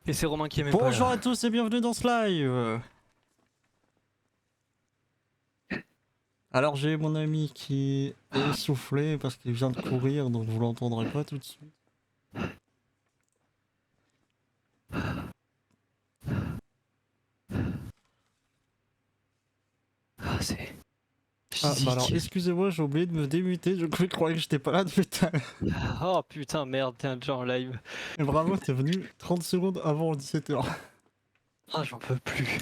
Et c'est Romain qui est même pas Bonjour là. à tous et bienvenue dans ce live. Alors j'ai mon ami qui est essoufflé parce qu'il vient de courir, donc vous l'entendrez pas tout de suite. Ah, c'est Ah bah alors physique. excusez-moi, j'ai oublié de me démuter, je croyais que j'étais pas là depuis tout à l'heure. Oh putain, merde, t'es déjà en live. Mais bravo, t'es venu 30 secondes avant 17h. Ah, j'en peux plus.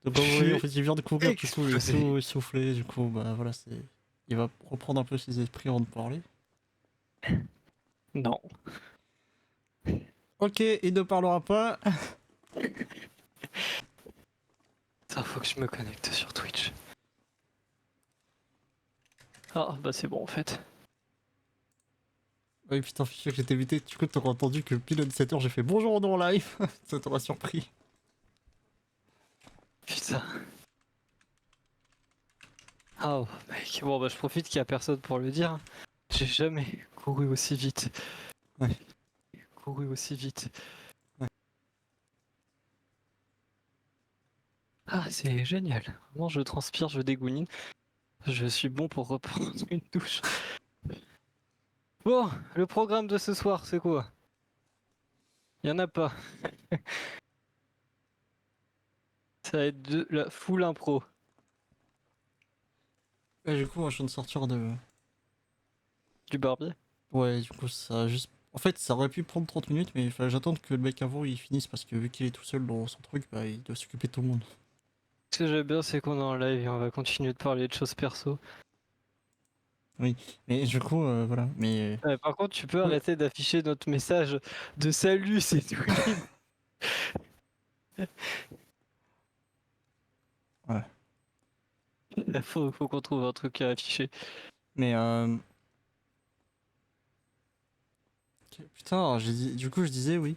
Donc Je comme vous voyez, en suis fait il vient de courir, du coup il est explosé. essoufflé, du coup bah voilà, il va reprendre un peu ses esprits avant de parler. Non. Ok, il ne parlera pas. Ça, faut que je me connecte sur Twitch. Ah, bah c'est bon en fait. Oui putain, fichier que j'étais muté, du coup t'aurais entendu que pile à 17h j'ai fait bonjour on est en live. Ça t'aura surpris. Putain. Ah, oh, mec. Bon, bah je profite qu'il y a personne pour le dire. J'ai jamais couru aussi vite. Ouais. Couru aussi vite. Ouais. Ah, c'est génial. Vraiment, je transpire, je dégouline. Je suis bon pour reprendre une douche. Bon, le programme de ce soir, c'est quoi? Y en a pas. Ça va être de la full impro. Et du coup, moi, je viens de sortir de. Du barbier? Ouais, du coup, ça a juste. En fait, ça aurait pu prendre 30 minutes, mais il fallait que j'attende que le mec avant il finisse parce que vu qu'il est tout seul dans son truc, bah il doit s'occuper de tout le monde. Ce que j'aime bien, c'est qu'on est en live et on va continuer de parler de choses perso. Oui, mais du coup, voilà. Mais. Par contre, tu peux Ouais. arrêter d'afficher notre message de salut, c'est tout. Ouais. Faut qu'on trouve un truc à afficher. Mais putain, du coup, je disais oui.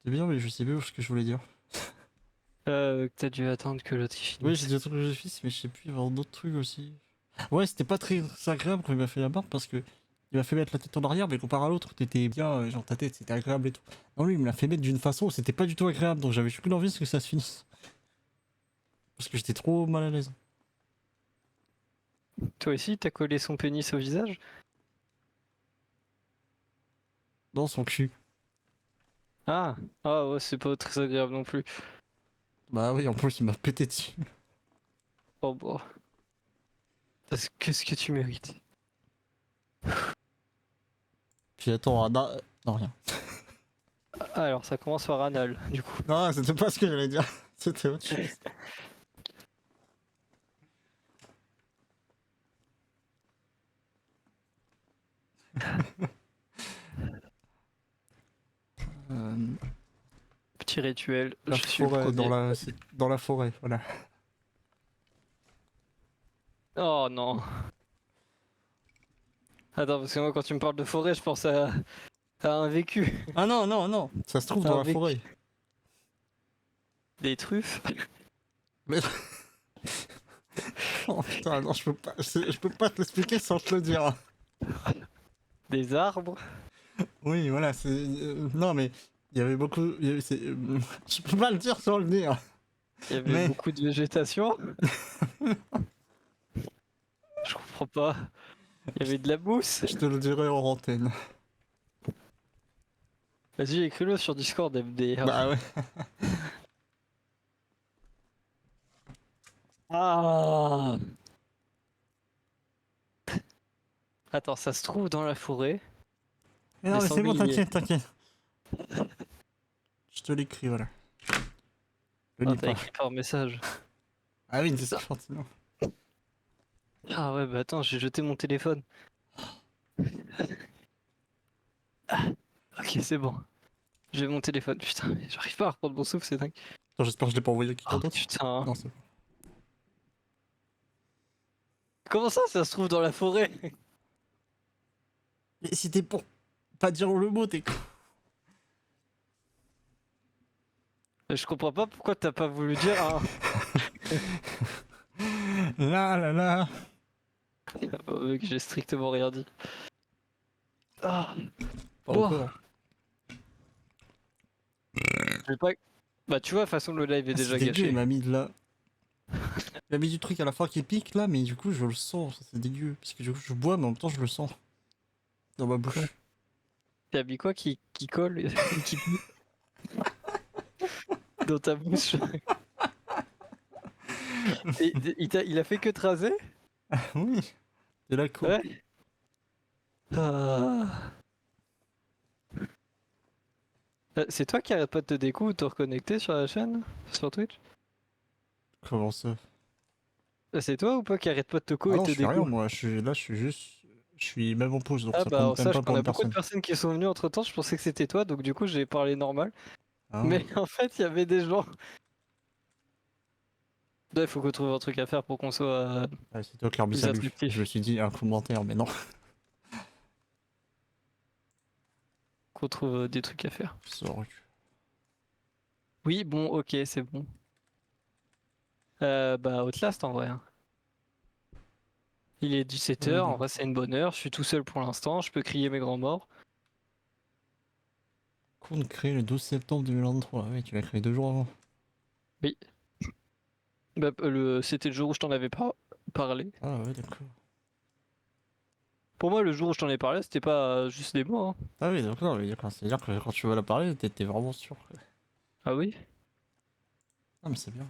C'est bien, mais je sais plus ce que je voulais dire. Que t'as dû attendre que l'autre il Oui, j'ai finisse. dit un truc que j'ai fait, mais je sais plus, il y avait d'autres trucs aussi. Ouais, c'était pas très agréable quand il m'a fait la barbe parce que il m'a fait mettre la tête en arrière, mais comparé à l'autre, t'étais bien, genre ta tête c'était agréable et tout. Non, lui il me l'a fait mettre d'une façon où c'était pas du tout agréable, donc j'avais plus envie que ça se finisse. Parce que j'étais trop mal à l'aise. Toi aussi, t'as collé son pénis au visage? Dans son cul. Ah, ah ouais, c'est pas très agréable non plus. Bah oui, en plus il m'a pété dessus. Oh bah, qu'est-ce que tu mérites? Puis attends, non, rien. Ah, alors ça commence par anal, du coup. Non, c'était pas ce que j'allais dire. C'était autre chose. Euh, Petit rituel, la je suis le forêt, premier. dans la forêt, voilà. Oh non. Attends, parce que moi quand tu me parles de forêt, je pense à un vécu. Ah non, non, non, ça se trouve dans Un la vécu. forêt. Des truffes, Mais oh putain, non, je peux pas te l'expliquer sans te le dire. des arbres, Oui, voilà, c'est. Non, mais il y avait beaucoup. Je peux pas le dire sans le dire. il y avait Mais beaucoup de végétation. Je comprends pas. Il y avait de la mousse. je te le dirai en antenne. Vas-y, écris-le sur Discord, Bah MDR. ouais. Ah. Attends, ça se trouve dans la forêt. Mais Des non, mais c'est bon, sangliers. t'inquiète, t'inquiète. Je te l'écris, voilà. Le Ah, lis t'as pas. écrit par message. Ah oui, une Ça. description, sinon. Ah ouais, bah attends, j'ai jeté mon téléphone. Ok, c'est bon. J'ai mon téléphone. Putain, mais j'arrive pas à reprendre mon souffle, c'est dingue. Attends, j'espère que je l'ai pas envoyé à quelqu'un Oh d'autre. putain. Non, c'est bon. Comment ça se trouve dans la forêt? Mais c'était pour pas dire le mot, t'es con. Je comprends pas pourquoi t'as pas voulu dire un. Là, là, là. Oh, mec, j'ai strictement rien dit. Ah, Pas bon. encore. Je vais pas... Bah tu vois, de toute façon le live est Ah, déjà c'est dégueu, il gâché. m'a mis de la... Il a mis du truc à la fin qui pique là, mais du coup je le sens, ça, c'est dégueu. Parce que du coup je bois, mais en même temps je le sens dans ma Quoi? bouche. T'as mis quoi qui colle et qui pique dans ta bouche? Et il a fait que te raser? Oui, c'est la co. Ouais. Ah. C'est toi qui arrête pas de te déco ou de te reconnecter sur la chaîne? Sur Twitch? Comment ça? C'est toi ou pas qui arrête pas de te co Ah et non, te je fais rien déco? moi, je suis là, je suis juste. Je suis même en pause, donc Ah ça bah compte alors même sache pas qu'on pour a une beaucoup de personne. personnes qui sont venues entre temps, je pensais que c'était toi, donc du coup j'ai parlé normal. Ah, Mais en fait il y avait des gens. Là il faut qu'on trouve un truc à faire pour qu'on soit ouais, c'est toi qui as remis plus salut. Je me attractif. suis dit un commentaire, mais non. Qu'on trouve des trucs à faire. Ça aurait pu. Oui bon ok c'est bon. Bah Outlast en vrai, hein. Il est 17h, en D'accord. vrai c'est une bonne heure, je suis tout seul pour l'instant, je peux crier mes grands morts. Compte créé le 12 septembre 2023. Ah oui, tu l'as créé 2 jours avant. Oui. Bah, c'était le jour où je t'en avais pas parlé. Ah ouais, d'accord. Pour moi, le jour où je t'en ai parlé, c'était pas juste des mots, hein. Ah oui, d'accord, oui, d'accord. C'est-à-dire que quand tu vas la parler, t'étais vraiment sûr. Ah oui? Ah, mais c'est bien.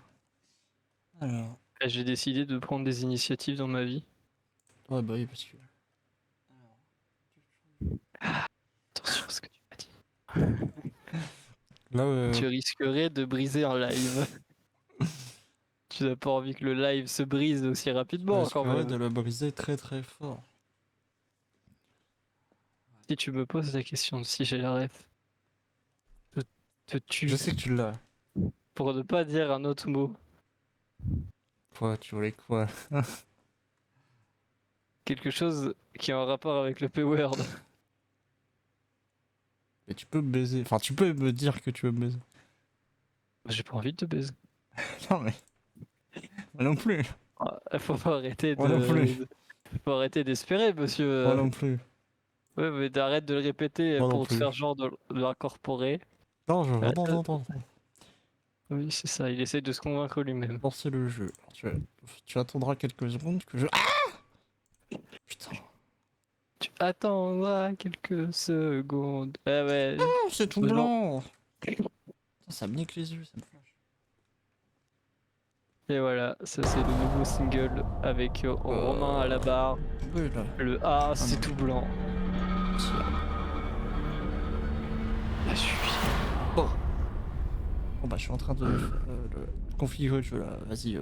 Alors. J'ai décidé de prendre des initiatives dans ma vie. Ouais, bah oui, parce que. Attention à ce que tu m'as dit. Là, Tu risquerais de briser un live. Tu n'as pas envie que le live se brise aussi je rapidement quand risquerais de même. le briser très très fort. Si tu me poses la question de si j'ai la ref, je te Je tue sais que tu l'as. pour ne pas dire un autre mot. Quoi, tu voulais quoi? Quelque chose qui a un rapport avec le P-word. Mais tu peux me baiser. Enfin, tu peux me dire que tu veux me baiser. J'ai pas envie de te baiser. Non, mais. Moi non plus. Ah, faut pas arrêter Moi non plus. faut arrêter d'espérer, monsieur. Moi non plus. Ouais, mais t'arrêtes de le répéter Moi non pour te plus. faire genre de l'incorporer. Non, je. Euh, Non, euh, non, non. oui, c'est ça, il essaye de se convaincre lui-même. Lancer le jeu. Alors, tu attendras quelques secondes que je. Ah putain. Tu attendras quelques secondes. Ah ouais, Oh, c'est tout ce genre. blanc. Putain, ça me nique les yeux, ça me flash. Et voilà, ça c'est le nouveau single avec Romain à la barre. Oui, là. Le A, Ah c'est non. tout blanc. Ah, je suis. Bon. Bon, bah, je suis en train de configurer le jeu là. Vas-y,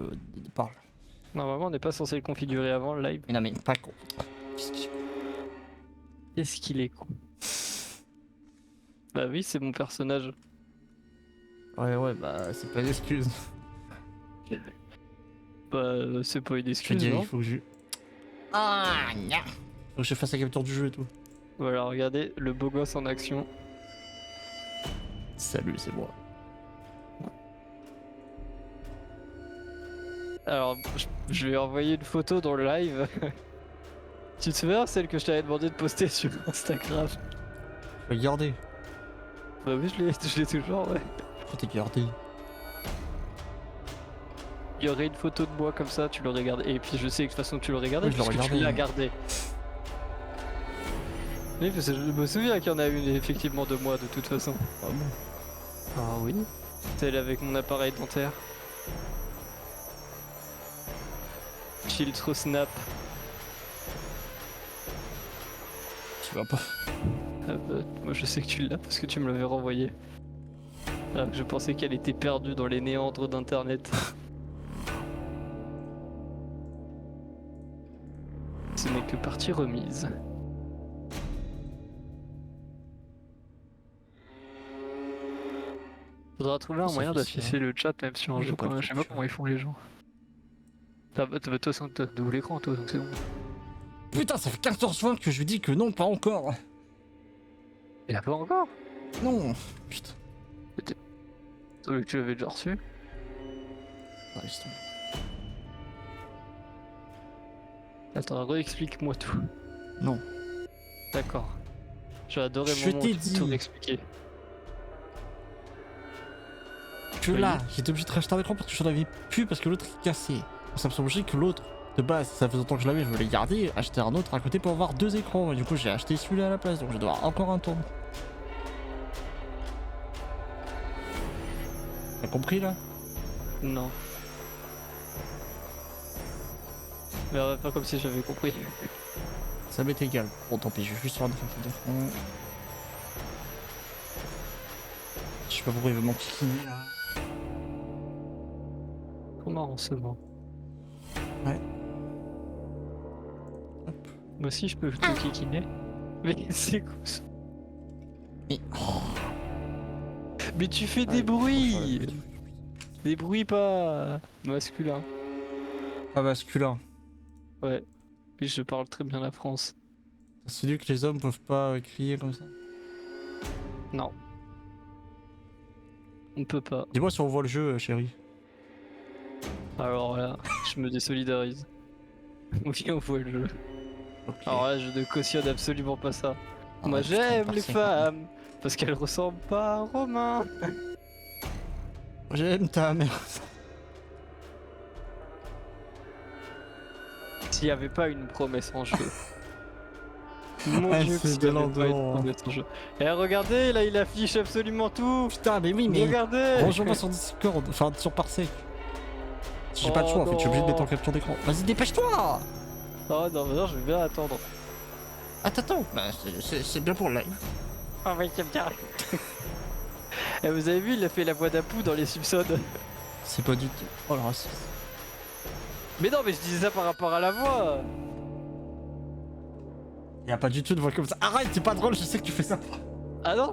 parle. Normalement, on n'est pas censé le configurer avant le live. Mais non, mais pas con. Qu'est-ce que Est-ce qu'il est con? Bah oui, c'est mon personnage. Ouais, ouais, bah, c'est pas une excuse. Bah, c'est pas une Je te excuse, dis, il non? faut que je. Ah, nya. Faut que je fasse la capture du jeu et tout. Voilà, regardez le beau gosse en action. Salut, c'est moi. Alors, je vais envoyer une photo dans le live. Tu te souviens, celle que je t'avais demandé de poster sur Instagram? Je vais garder. Bah oui, je l'ai toujours, ouais. Pourquoi t'es gardé? Il y aurait une photo de moi comme ça, tu l'aurais gardé. Et puis je sais que de toute façon tu l'aurais gardé, Oui, je l'aurais puisque tu gardé, l'as oui. gardé. Oui, parce que je me souviens qu'il y en a une effectivement de moi de toute façon. Ah bon? Ah oui. Celle avec mon appareil dentaire. Filtre snap. Tu vas pas. Moi je sais que tu l'as parce que tu me l'avais renvoyé. Alors que je pensais qu'elle était perdue dans les méandres d'internet. Ce n'est que partie remise. Faudra trouver un Ça moyen fait ça. d'afficher le chat même sur un Moi, j'ai jeu pas quand le même. Je sais pas chat. comment ils font les gens. De toute façon t'as double écran toi donc c'est bon. Putain, ça fait 14 fois que je lui dis que non, pas encore. Il a pas encore? Non. Putain. Celui que tu l'avais déjà reçu? Ah, laisse tomber. Attends, réexplique-moi tout. Non. D'accord. J'ai adoré Je le moment où t'ai tu peux tout dit. réexpliquer. que là, j'étais obligé de racheter un écran parce que j'en avais plus parce que l'autre est cassé. Ça me semble logique que l'autre, de base, ça faisait longtemps que je l'avais, je voulais garder, acheter un autre à côté pour avoir 2 écrans. Et du coup, j'ai acheté celui-là à la place, donc je dois avoir encore un tourne. T'as compris là? Non. Mais on va faire comme si j'avais compris. Ça m'est égal. Bon, tant pis, je vais juste faire un défenseur d'écran. Je sais pas pourquoi il veut m'enquiquiner là. Comment on se vend? Ouais. Hop. Moi aussi je peux te kikiner. Mais c'est quoi ça? Mais. Oh. Mais tu fais des Ouais, bruits! faut faire Des bruits pas masculins. pas masculin. Ouais. Puis je parle très bien la France. C'est dit que les hommes peuvent pas crier comme ça. Non. On peut pas. Dis-moi si on voit le jeu, chérie. Alors là, je me désolidarise. Oui, on voit le jeu. Ok. Alors là, je ne cautionne absolument pas ça. Ah Moi ouais, putain, j'aime les parfait. femmes parce qu'elles ressemblent pas à Romain. J'aime ta mère. S'il n'y avait pas une promesse en jeu. Mon Ah, dieu, c'est s'il de n'y avait pas une l'endroit. promesse en jeu. Et regardez, là il affiche absolument tout. Putain, mais oui, mais. Regardez. Rejoins-moi sur Discord, enfin sur Parsec. J'ai pas le Oh choix en fait, je suis obligé de mettre en non. capture d'écran. Vas-y, dépêche-toi! Oh non, mais non, je vais bien attendre. Attends, bah c'est bien pour le live. Ah oui, j'aime bien. Et vous avez vu, il a fait la voix d'Apu dans les Simpsons. C'est pas du tout. Oh le racisme. Mais non, mais je disais ça par rapport à la voix. Y'a pas du tout de voix comme ça. Arrête, c'est pas drôle, je sais que tu fais ça. Ah non,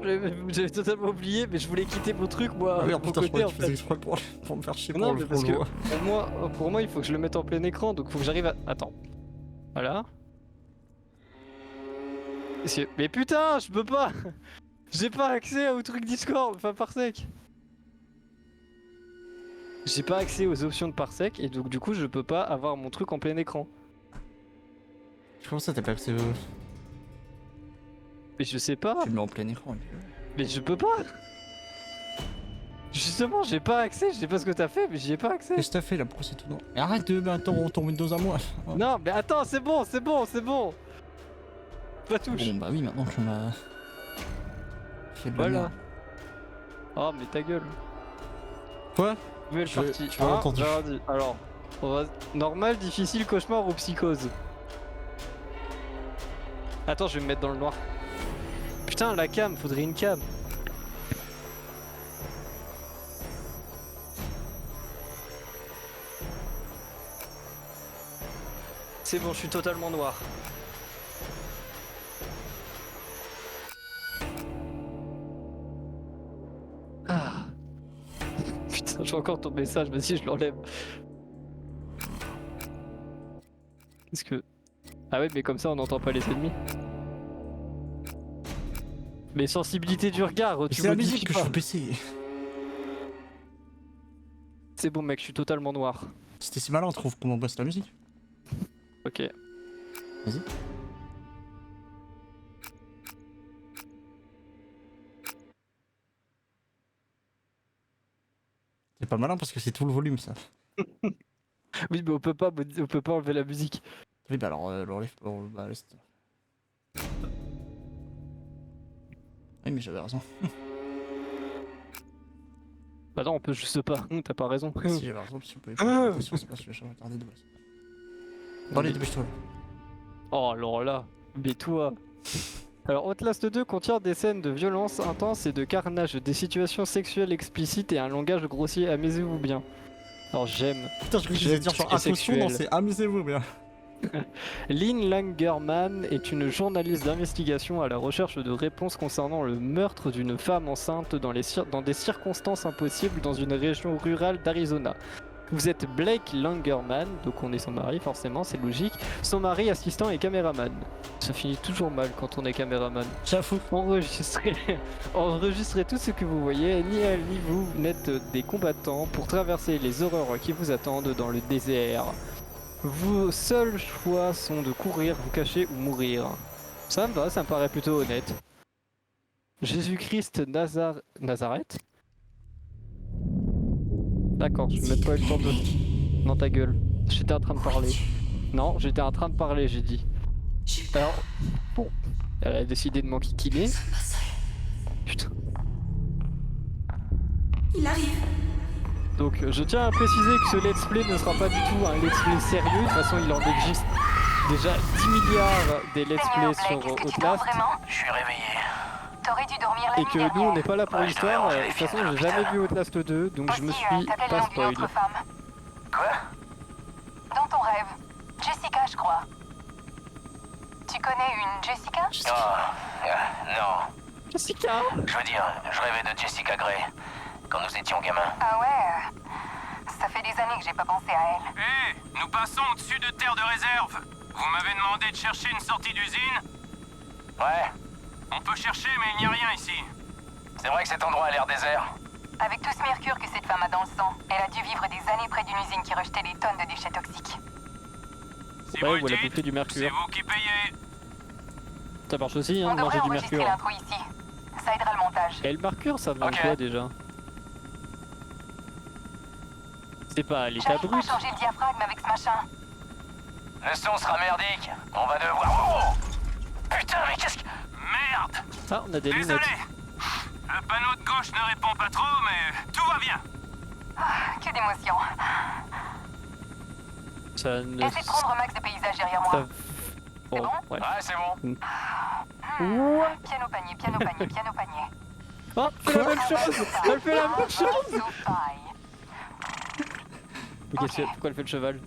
j'avais totalement oublié, mais je voulais quitter mon truc, moi. Ah oui, en mon putain, je côté, croyais en que tu faisais fait. exprès pour me faire chier Non, pour mais le parce que voix. pour moi, il faut que je le mette en plein écran, donc faut que j'arrive à. Attends. Voilà. Mais putain, je peux pas. J'ai pas accès au truc Discord, enfin Parsec. J'ai pas accès aux options de Parsec et donc du coup je peux pas avoir mon truc en plein écran. Comment ça t'as pas accès au... Mais je sais pas. Tu le mets en plein écran. Mais je peux pas. Justement, j'ai pas accès, je sais pas ce que t'as fait, mais j'y ai pas accès. Qu'est-ce que t'as fait là? Pourquoi c'est tout noir? Mais arrête de mettre ton Windows à moi. Non, mais attends, c'est bon, c'est bon, c'est bon. Pas touche. Bon bah oui, maintenant tu m'as... fait de la Voilà. merde. Oh, mais ta gueule. Quoi? Nouvelle partie. tu m'as entendu. j'ai rien dit. Alors, on va... normal, difficile, cauchemar ou psychose. Attends, je vais me mettre dans le noir. Putain, la cam, faudrait une cam. C'est bon, je suis totalement noir. Ah. Putain, j'ai encore ton message, vas-y, je l'enlève. Qu'est-ce que... Ah ouais, mais comme ça, on n'entend pas les ennemis. Mais sensibilité du regard, tu C'est la modifies musique que je pas. suis PC. C'est bon, mec, je suis totalement noir. C'était si malin, on trouve comment baisse la musique. Ok. Vas-y. C'est pas malin parce que c'est tout le volume ça. Oui, mais on peut pas enlever la musique. Oui bah alors l'enlève, bah laisse. Oui mais j'avais raison. Bah non, on peut juste pas. T'as pas raison. Si j'avais raison, si on pouvait faire attention, c'est pas ce que j'ai regardé de base. Bon allez, dépêche-toi là. Oh, alors là, mais toi. Alors, Outlast 2 contient des scènes de violence intense et de carnage, des situations sexuelles explicites et un langage grossier, amusez-vous bien. Alors, j'aime. Putain, je crois que je vais dire genre Très attention, non sexuel. c'est amusez-vous bien. Lynn Langerman est une journaliste d'investigation à la recherche de réponses concernant le meurtre d'une femme enceinte dans des circonstances impossibles dans une région rurale d'Arizona. Vous êtes Blake Langerman, donc on est son mari forcément, c'est logique. Son mari, assistant et caméraman. Ça finit toujours mal quand on est caméraman. J'avoue. Enregistrez tout ce que vous voyez, ni elle ni vous n'êtes des combattants pour traverser les horreurs qui vous attendent dans le désert. Vos seuls choix sont de courir, vous cacher ou mourir. Ça me va, ça me paraît plutôt honnête. Jésus-Christ Nazareth. D'accord, je vais même pas eu le temps de... Dans ta gueule. J'étais en train de parler. Non, j'étais en train de parler, j'ai dit. Alors, bon, elle a décidé de m'enquiquiner. Putain. Il arrive. Donc, je tiens à préciser que ce let's play ne sera pas du tout un let's play sérieux. De toute façon, il en existe déjà 10 milliards des let's play sur Outlast. Je suis réveillé. T'aurais dû dormir la Et nuit que dernière. nous, on n'est pas là pour Ouais, je l'histoire. dois De aller toute façon, vérifier j'ai à jamais l'hôpital. vu Outlast 2, donc je me Aussi, suis t'appelles pas le nom d'une spoil. autre femme. Quoi? Dans ton rêve. Jessica, je crois. Tu connais une Jessica? Non. Jessica! Je veux dire, je rêvais de Jessica Gray. Quand nous étions gamins. Ah ouais. Ça fait des années que j'ai pas pensé à elle. Hé, nous passons au-dessus de terre de réserve. Vous m'avez demandé de chercher une sortie d'usine? Ouais, On peut chercher, mais il n'y a rien ici. c'est vrai que cet endroit a l'air désert. Avec tout ce mercure que cette femme a dans le sang, elle a dû vivre des années près d'une usine qui rejetait des tonnes de déchets toxiques. Si Ouais, vous le ou elle a dites, bouffé du c'est mercure. vous qui payez. Ça marche aussi, hein, On de manger devrait du enregistrer mercure. l'intro ici. Ça aidera le montage. Et le mercure, ça vient de Ok. quoi déjà? C'est pas à l'état J'arrive pas à brut. changer le diaphragme avec ce machin. Le son sera merdique. On va devoir... Oh putain, mais qu'est-ce que... Merde! Ah, on a des Désolé! lunettes. Le panneau de gauche ne répond pas trop, mais tout va bien. Que d'émotion. Ça ne... Essaie de prendre max de paysages derrière moi. Ça... Bon, bon ouais. Ouais, c'est bon. Piano panier, piano panier, piano panier. Oh, elle fait la même chose! Elle fait la même chose! Ok, pourquoi elle fait le cheval?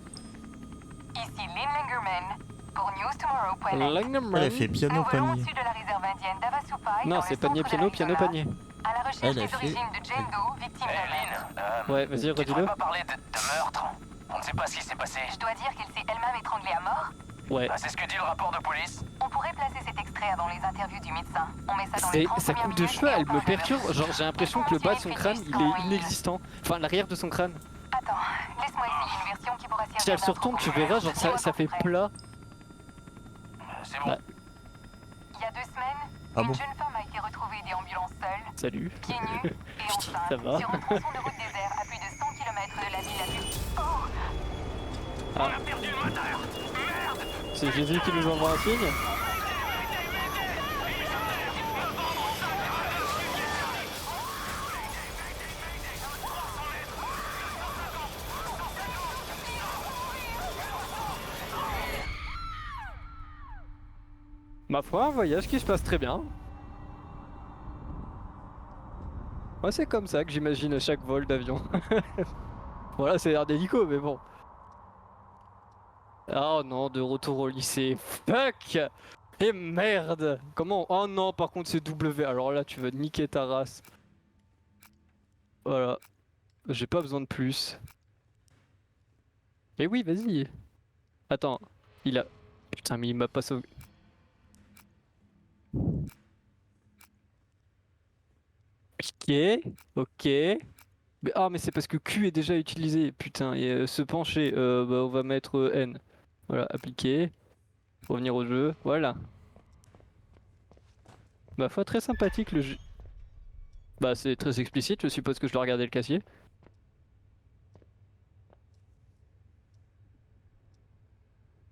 Ici Lynn Langerman pour newstomorrow.net. Elle a fait Nous piano volons panier. au-dessus de la réserve indienne d'Avasupai. Non, dans c'est le panier, centre piano, de piano, l'Arizona, panier. à la recherche Elle a des fait- origines de Jane Doe, victime Hé, de meurtre. Lynn, Ouais, vas-y, tu redis-le. devrais pas parler de meurtre. On ne sait pas ce qui s'est passé. Je dois dire qu'elle s'est elle-même étranglée à mort. Ouais. Ah, c'est ce que dit le rapport de police. On pourrait placer cet extrait avant les interviews du médecin. On met ça dans les C'est 30 sa premières coupe de minutes cheveux, et on elle me parle de perturbe. meurtre. Genre, j'ai l'impression que le bas de son crâne, il est inexistant. Enfin, l'arrière de son crâne. Attends, laisse-moi essayer une version qui pourra servir Si elle se d'intro retourne, tu pour le verras, reste. genre, ça fait Dis-moi quand plat. C'est bon. Bah. Il y a 2 semaines, Ah une bon jeune femme a été retrouvée déambulant seule, Salut. pieds nus et enceinte Ça va sur un tronçon de route désert à plus de 100 km de la ville la plus... Oh, On a perdu le moteur. Merde! C'est Jésus qui nous envoie un signe. Ma foi, un voyage qui se passe très bien. Moi, c'est comme ça que j'imagine à chaque vol d'avion. Voilà, c'est l'air d'hélico, mais bon. Oh non, de retour au lycée. Fuck! Et merde! Comment? Oh non, par contre, c'est W. Alors là, tu vas niquer ta race. Voilà. J'ai pas besoin de plus. Mais oui, vas-y. Attends, il a... Putain, mais il m'a pas sauvé. Ok, ok. Mais, ah, mais c'est parce que Q est déjà utilisé. Putain, et se pencher, bah, on va mettre N. Voilà, appliquer. Revenir au jeu, voilà. Ma foi, très sympathique le jeu. Bah, c'est très explicite, je suppose que je dois regarder le casier.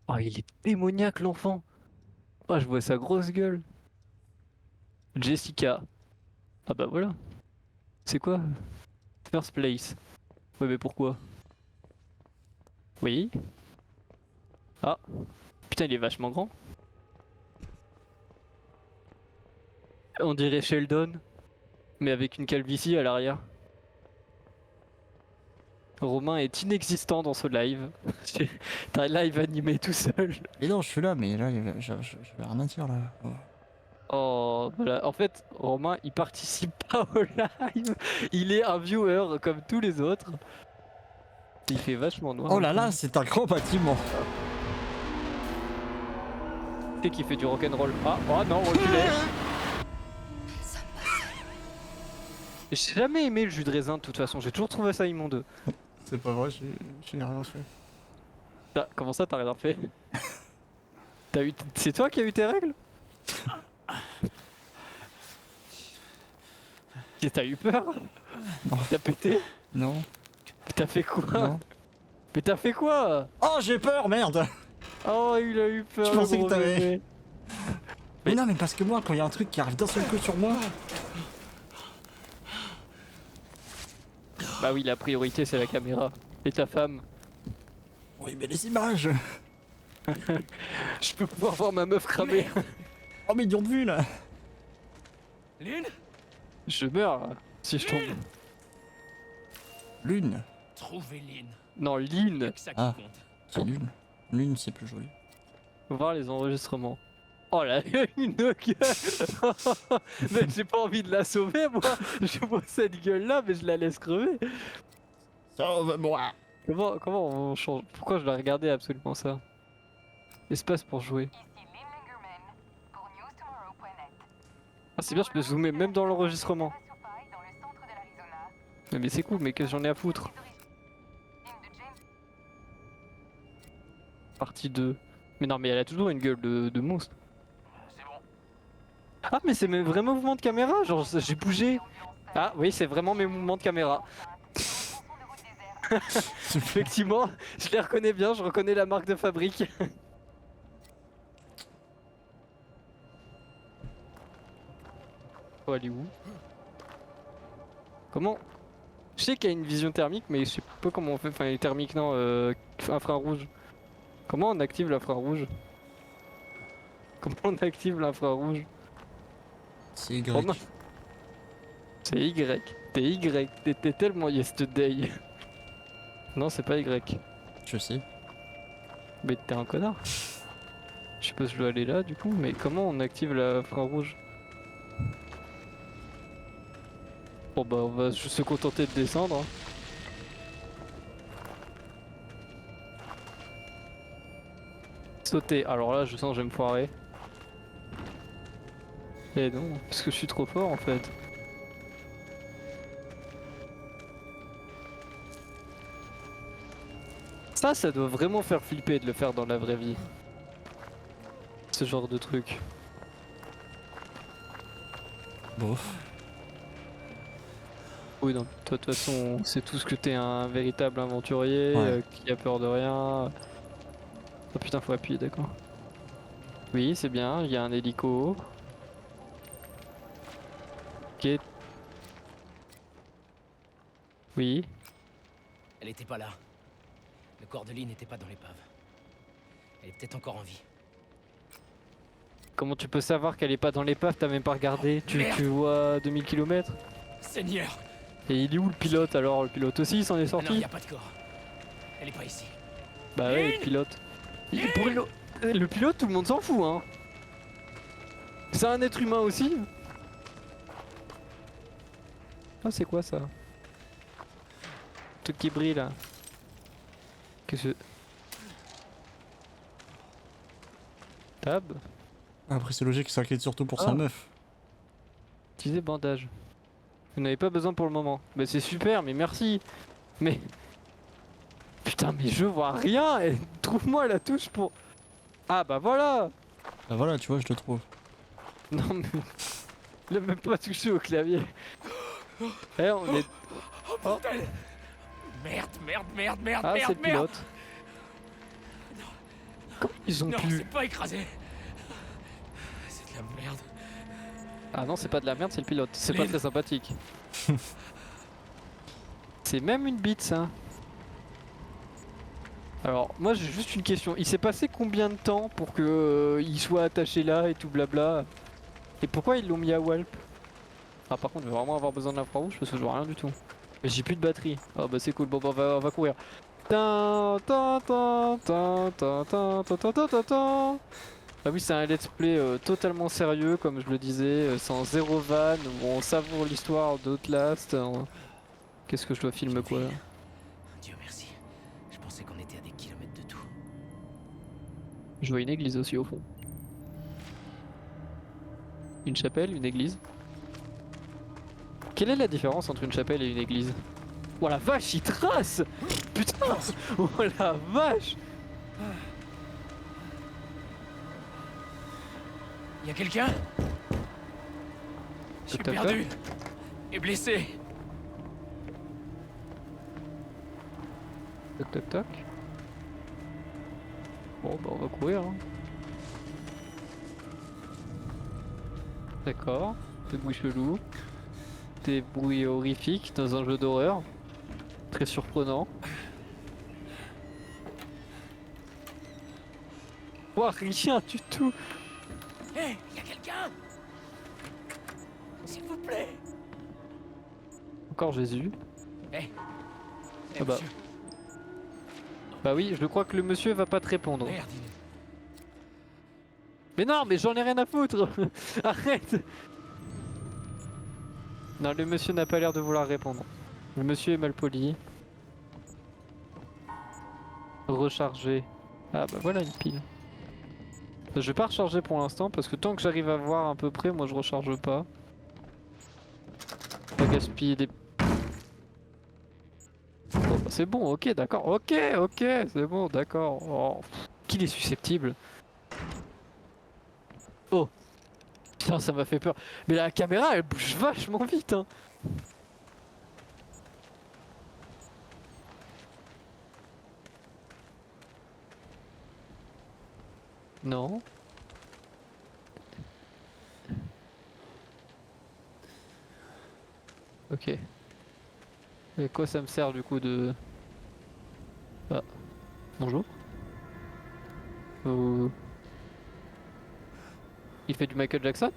Oh, il est démoniaque l'enfant. Oh, je vois sa grosse gueule. Jessica. Ah bah voilà. C'est quoi? First place. Ouais, mais pourquoi? Oui. Ah. Putain, il est vachement grand. On dirait Sheldon, mais avec une calvitie à l'arrière. Romain est inexistant dans ce live. T'as un live animé tout seul. Et non, je suis là, mais là, je vais rien à dire là. Oh. Oh, voilà. En fait, Romain, il participe pas au live. Il est un viewer comme tous les autres. Il fait vachement noir. Oh là là, c'est un grand bâtiment. C'est qui fait du rock'n'roll. Ah, oh non, reculez. J'ai jamais aimé le jus de raisin de toute façon. J'ai toujours trouvé ça immonde. C'est pas vrai, je n'ai rien fait. Ah, comment ça, t'as rien fait? C'est toi qui as eu tes règles? Et t'as eu peur? Non. T'as pété? Non. T'as fait quoi? Non. Mais t'as fait quoi? Oh, j'ai peur, merde. Oh, il a eu peur. Je le pensais que gros t'avais- bébé. Mais non, mais parce que moi, quand il y a un truc qui arrive d'un seul coup sur moi. Bah oui, la priorité c'est la caméra. Et ta femme. Oui, mais les images. Je peux pouvoir voir ma meuf cramer. Oh, millions de vues là. Lune? Je meurs là, si je tombe. Lune. Trouvez Lynn. Non, Lynn. C'est ça qui Ah. compte. C'est lune. Lune, c'est plus joli. Faut voir les enregistrements. Oh là, une gueule. Mais j'ai pas envie de la sauver moi. Je vois cette gueule là, mais je la laisse crever. Sauve-moi. Comment on change? Pourquoi je dois regarder absolument ça? Espace pour jouer. Ici Lynn Langerman pour newstomorrow.net. Ah c'est bien, je peux zoomer même dans l'enregistrement. Dans le centre de l'Arizona. Mais c'est cool, mais qu'est-ce que j'en ai à foutre? Lynn de James. Partie 2. Mais non, mais elle a toujours une gueule de monstre. C'est bon. Ah mais c'est mes vrais mouvements de caméra, genre j'ai bougé. Ah oui, c'est vraiment mes mouvements de caméra. Effectivement, je les reconnais bien, je reconnais la marque de fabrique. Oh, elle est où? Comment? Je sais qu'il y a une vision thermique, mais je sais pas comment on fait. Enfin, thermique, non, infrarouge. Comment on active l'infrarouge? Comment on active l'infrarouge? C'est Y. Romain. C'est Y. T'es Y. T'es tellement yesterday. Non, c'est pas Y. Je sais. Mais t'es un connard. Je suppose que je dois aller là du coup, mais comment on active l'infrarouge? Bon bah on va juste se contenter de descendre. Hein. Sauter. Alors là, je sens que je vais me foirer. Et non, parce que je suis trop fort en fait. Ça doit vraiment faire flipper de le faire dans la vraie vie. Ce genre de truc. Bof. Oui, non, toi de toute façon, c'est tout ce que t'es un véritable aventurier Ouais. qui a peur de rien. Oh putain, faut appuyer, d'accord. Oui, c'est bien, il y a un hélico. Ok. Oui. Elle était pas là. Le corps de Lynn n'était pas dans l'épave. Elle est peut-être encore en vie. Comment tu peux savoir qu'elle est pas dans l'épave? T'as même pas regardé. Tu merde. vois 2000 km. Seigneur! Et il est où le pilote alors? Le pilote aussi, il s'en est Ah non, sorti? y a pas de corps. Elle est pas ici. Bah ouais, le pilote. Le pilote, tout le monde s'en fout, hein. C'est un être humain aussi. Ah, c'est quoi ça? Tout qui brille là. Qu'est-ce que... Tab. Après, c'est logique qu'il s'inquiète surtout pour sa Ah. meuf. Utiliser bandage. Vous n'avez pas besoin pour le moment. Bah c'est super, mais merci. Mais... Putain, mais je vois rien. Et trouve-moi la touche pour... Ah bah voilà. Bah voilà, tu vois, je le trouve. Non mais... Il a même pas touché au clavier. Eh, on est... Oh bordel! Merde, merde, merde, merde, Ah, c'est merde, le merde! pilote. Comment ils ont Non, pu... c'est pas écrasé! C'est de la merde. Ah non, c'est pas de la merde, c'est le pilote. C'est pas Lynn. très sympathique. C'est même une bite, ça. Alors, moi j'ai juste une question. Il s'est passé combien de temps pour que il soit attaché là et tout blabla? Et pourquoi ils l'ont mis à Walp? Ah, par contre, je vais vraiment avoir besoin de l'infrarouge parce que je vois rien du tout. Mais j'ai plus de batterie. Ah bah c'est cool. Bon, bah, on va courir. Tin, tin, tin, tin, tin, tin, tin, tin, tin, tin, tin. Ah oui, c'est un let's play totalement sérieux, comme je le disais, sans zéro van, où on savoure l'histoire d'Outlast. Qu'est-ce que je dois filmer quoi là? Dieu merci. Je pensais qu'on était à des kilomètres de tout. Je vois une église aussi au fond. Une chapelle, une église. Quelle est la différence entre une chapelle et une église? Oh la vache, il trace! Putain! Oh la vache! Y a quelqu'un? Je suis Toc, toc, perdu. Et blessé. Toc toc toc. Bon bah on va courir hein. D'accord. Des bruits chelous. Des bruits horrifiques dans un jeu d'horreur. Très surprenant. Oh, rien du tout. Hé, y a quelqu'un? S'il vous plaît. Encore Jésus. Hé, Ah bah. monsieur. Bah oui, je crois que le monsieur va pas te répondre. Merde, Mais non, mais j'en ai rien à foutre. Arrête. Non, le monsieur n'a pas l'air de vouloir répondre. Le monsieur est mal poli. Recharger. Ah bah voilà une pile. Je vais pas recharger pour l'instant parce que tant que j'arrive à voir à peu près, moi je recharge pas. Pas gaspiller des... Bon bah c'est bon, ok, d'accord, ok, c'est bon, d'accord. Oh, qu'il est susceptible. Oh. Putain, ça m'a fait peur. Mais la caméra elle bouge vachement vite hein. Non. Ok. Et quoi ça me sert du coup de... Ah. Bonjour. Il fait du Michael Jackson?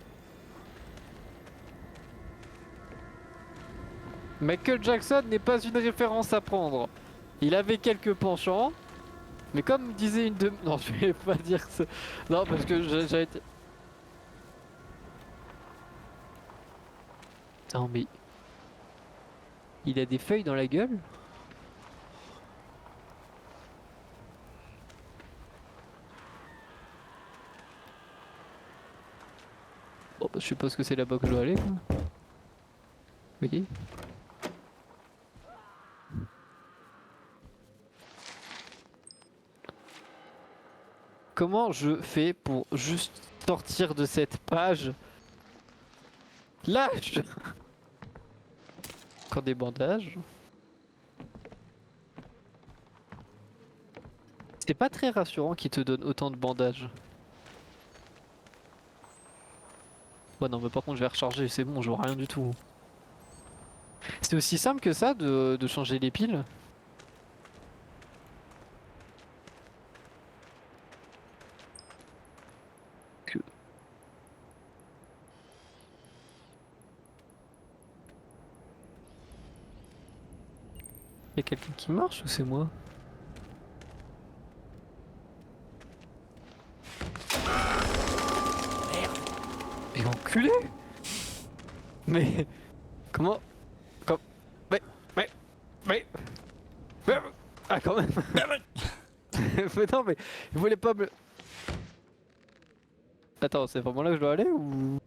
Michael Jackson n'est pas une référence à prendre. Il avait quelques penchants. Mais comme disait une de... Non, je vais pas dire ça. Non, parce que j'ai été... Non, mais... Il a des feuilles dans la gueule? Bon, bah, je suppose que c'est là-bas que je dois aller, quoi. Oui. Comment je fais pour juste sortir de cette page? Lâche! Encore des bandages. C'est pas très rassurant qu'il te donne autant de bandages. Ouais non mais par contre je vais recharger, c'est bon, je vois rien du tout. C'est aussi simple que ça de changer les piles? Y'a quelqu'un qui marche ou c'est moi? merde. Mais enculé! Mais... Comment... Mais... Ah quand même. Mais non mais... Il voulait pas me... Attends, c'est vraiment là que je dois aller ou...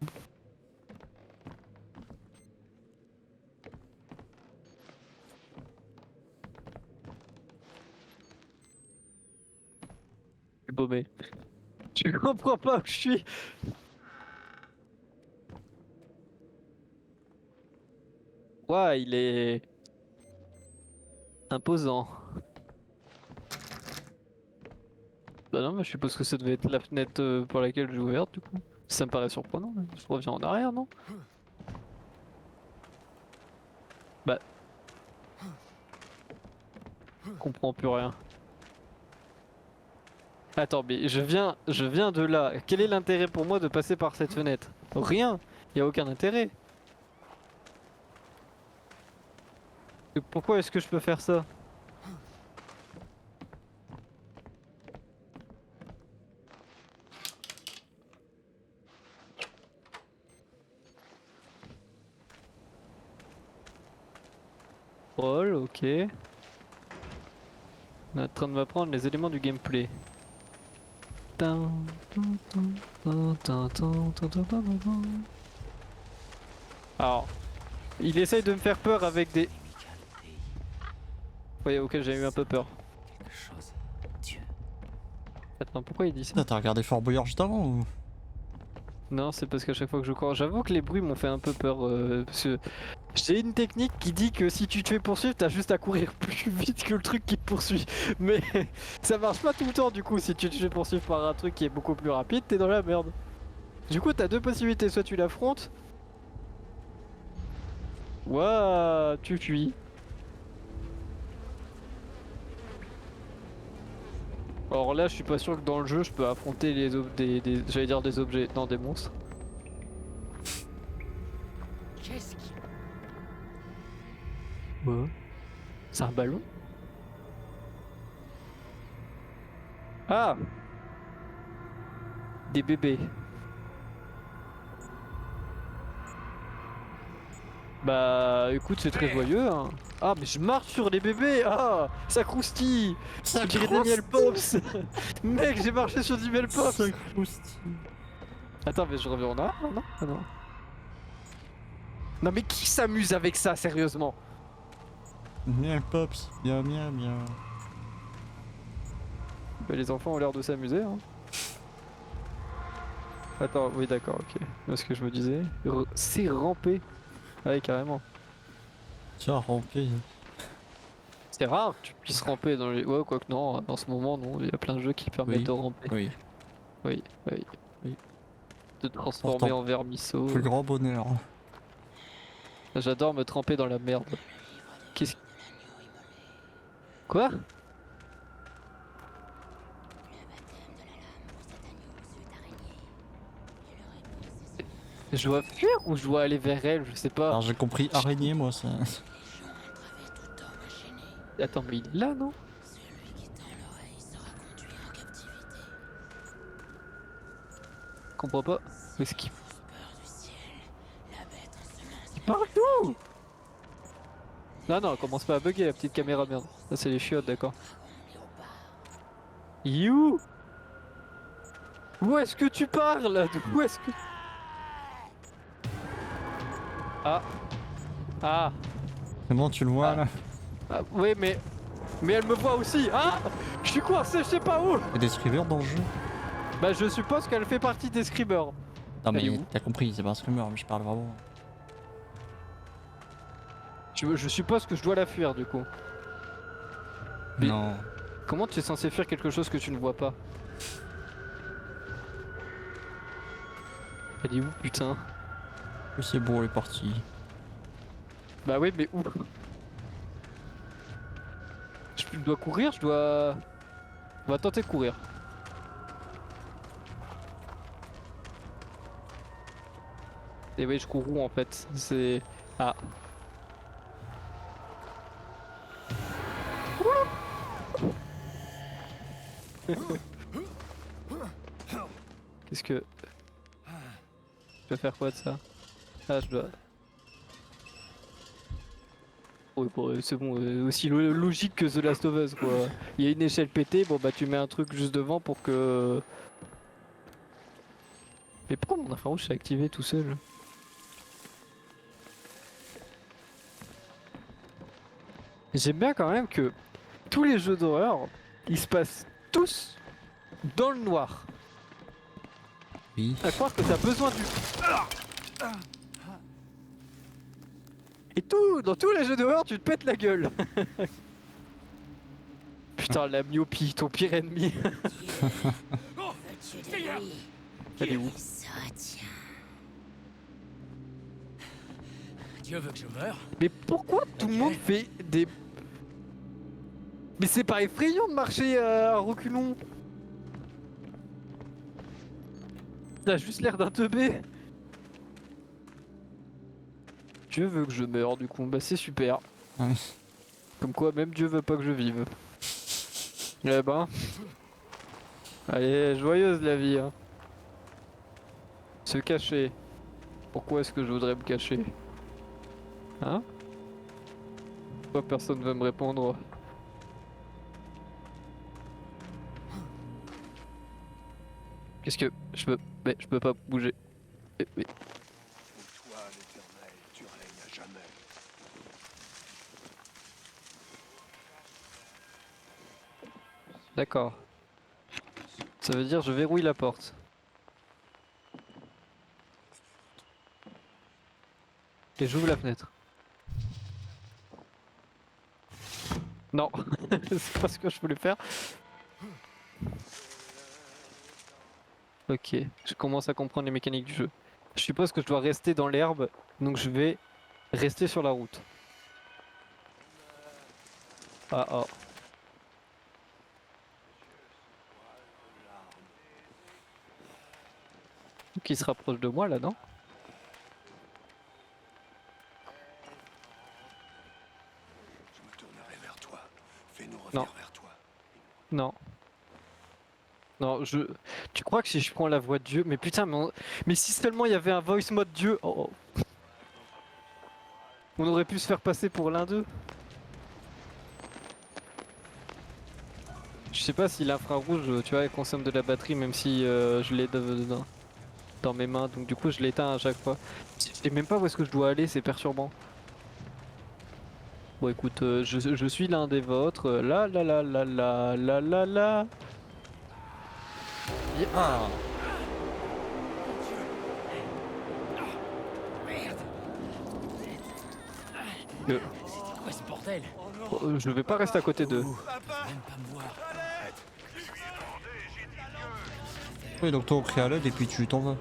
Je suis paumé. Je comprends pas où je suis. Ouais, il est... imposant. Bah non, mais je suppose que ça devait être la fenêtre pour laquelle j'ai ouvert du coup. Ça me paraît surprenant, mais je reviens en arrière, non? Bah... Je comprends plus rien. Attends, mais je viens de là. Quel est l'intérêt pour moi de passer par cette fenêtre? Rien. Y a aucun intérêt. Et pourquoi est-ce que je peux faire ça? Roll, ok. On est en train de m'apprendre les éléments du gameplay. Alors, il essaye de me faire peur avec des... Oui, ok, j'ai eu un peu peur. Quelque chose. Dieu. Attends, pourquoi il dit ça? Ah, t'as regardé Fort Boyard juste avant ou... Non, c'est parce qu'à chaque fois que je cours... J'avoue que les bruits m'ont fait un peu peur. Parce que J'ai une technique qui dit que si tu te fais poursuivre, t'as juste à courir plus vite que le truc qui te poursuit. Mais ça marche pas tout le temps du coup, si tu te fais poursuivre par un truc qui est beaucoup plus rapide, t'es dans la merde. Du coup t'as deux possibilités, soit tu l'affrontes, ouah, tu fuis. Alors là je suis pas sûr que dans le jeu je peux affronter j'allais dire des objets, non des monstres. Qu'est-ce qui... Ouais. C'est un ballon? Ah! Des bébés. Bah écoute c'est très joyeux hein. Ah mais je marche sur les bébés! Ah! Ça croustille! Ça On dirait des miel pops! Mec j'ai marché sur du miel pops! Ça croustille. Attends mais je reviens en arrière? Non? Ah non. Non mais qui s'amuse avec ça sérieusement? Miel pops, bien. Bah, les enfants ont l'air de s'amuser hein. Attends, oui d'accord, ok. C'est ce que je me disais. C'est ramper. Ouais carrément. Tiens, ramper. C'est rare que tu puisses ramper dans les... Ouais quoique non, en ce moment non, il y a plein de jeux qui permettent Oui. de ramper. Oui. Oui. Oui. De te transformer Pourtant, en vermisseau. Plus grand bonheur. J'adore me tremper dans la merde. Qu'est-ce... Quoi? Je dois fuir ou je dois aller vers elle? Je sais pas. Alors j'ai compris araignée moi ça. Attends mais il est là non? Je comprends pas. Mais ce qui... Il parle d'où? Non, commence pas à bugger la petite caméra merde. Ça c'est les chiottes d'accord. You? Où est-ce que tu parles? D'où est-ce que... Ah. C'est bon, tu le vois là. Ah, oui mais elle me voit aussi. Ah. Je suis coincé je sais pas où. Il y a des screamers dans le jeu. Bah je suppose qu'elle fait partie des screamers. Non Elle est mais où? t'as compris, c'est pas un screamer, mais je parle vraiment. Je suppose que je dois la fuir du coup. Mais- Non. Comment tu es censé fuir quelque chose que tu ne vois pas? Elle est où putain? Oui, c'est bon, elle est partie. Bah oui mais où? Je dois courir, je dois... On va tenter de courir. Et oui je cours où en fait? C'est... Ah. Qu'est-ce que... Je dois faire quoi de ça? Ah je dois... Ouais, bon, c'est bon, aussi logique que The Last of Us quoi. Il y a une échelle pétée, bon bah tu mets un truc juste devant pour que... Mais pourquoi mon infrarouge s'est activé tout seul? J'aime bien quand même que tous les jeux d'horreur, ils se passent tous dans le noir. Oui. À croire que t'as besoin du... Et dans tous les jeux d'horreur, tu te pètes la gueule. Putain, la myopie, ton pire ennemi. Elle est où? Dieu veut que je meure. Mais pourquoi tout le monde fait des... Mais c'est pas effrayant de marcher à reculons. T'as juste l'air d'un teubé. Dieu veut que je meure du coup, bah c'est super. Ah oui. Comme quoi même Dieu veut pas que je vive. Eh ben... Allez, joyeuse la vie hein. Se cacher. Pourquoi est-ce que je voudrais me cacher? Hein? Pourquoi personne veut me répondre? Qu'est-ce que... Je peux... Mais je peux pas bouger. Mais... Toi, l'Éternel, tu règnes à jamais. D'accord. Ça veut dire je verrouille la porte. Et j'ouvre la fenêtre. Non, c'est pas ce que je voulais faire. Ok, je commence à comprendre les mécaniques du jeu. Je suppose que je dois rester dans l'herbe, donc je vais rester sur la route. Ah ah. Qui se rapproche de moi là, non? Je me tournerai vers toi. Fais-nous Non. revenir vers toi. Non. Non, je... Tu crois que si je prends la voix de Dieu... Mais putain, mais si seulement il y avait un voice mode Dieu... Oh, oh. On aurait pu se faire passer pour l'un d'eux. Je sais pas si l'infrarouge, tu vois, il consomme de la batterie même si je l'ai dans mes mains. Donc du coup, je l'éteins à chaque fois. Je sais même pas où est-ce que je dois aller, c'est perturbant. Bon écoute, je suis l'un des vôtres. La la la la la la la la. Ah. C'est quoi ce bordel? Je vais pas rester à côté d'eux. Même pas me voir. Oui, donc toi on crie à l'aide et puis tu t'en vas.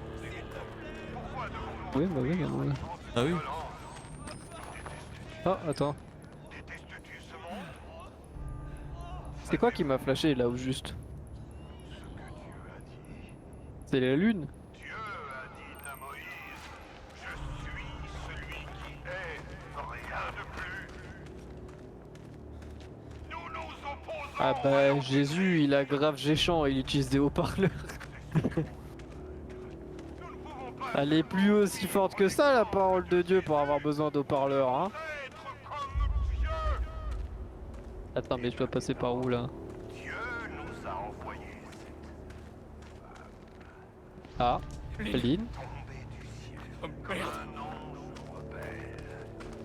Oui, bah oui, bah oui. Ah oui. Ah, attends. C'est quoi qui m'a flashé là ou juste? C'est la lune? Dieu a dit à Moïse, je suis celui qui est, rien de plus. Nous nous opposons. Ah bah Jésus il a grave géchant, il utilise des haut-parleurs. Elle est plus aussi forte que ça la parole de Dieu pour avoir besoin d'haut-parleurs hein. Être comme Dieu. Attends mais je dois passer par où là? Dieu nous a envoyé Ah, Lynn.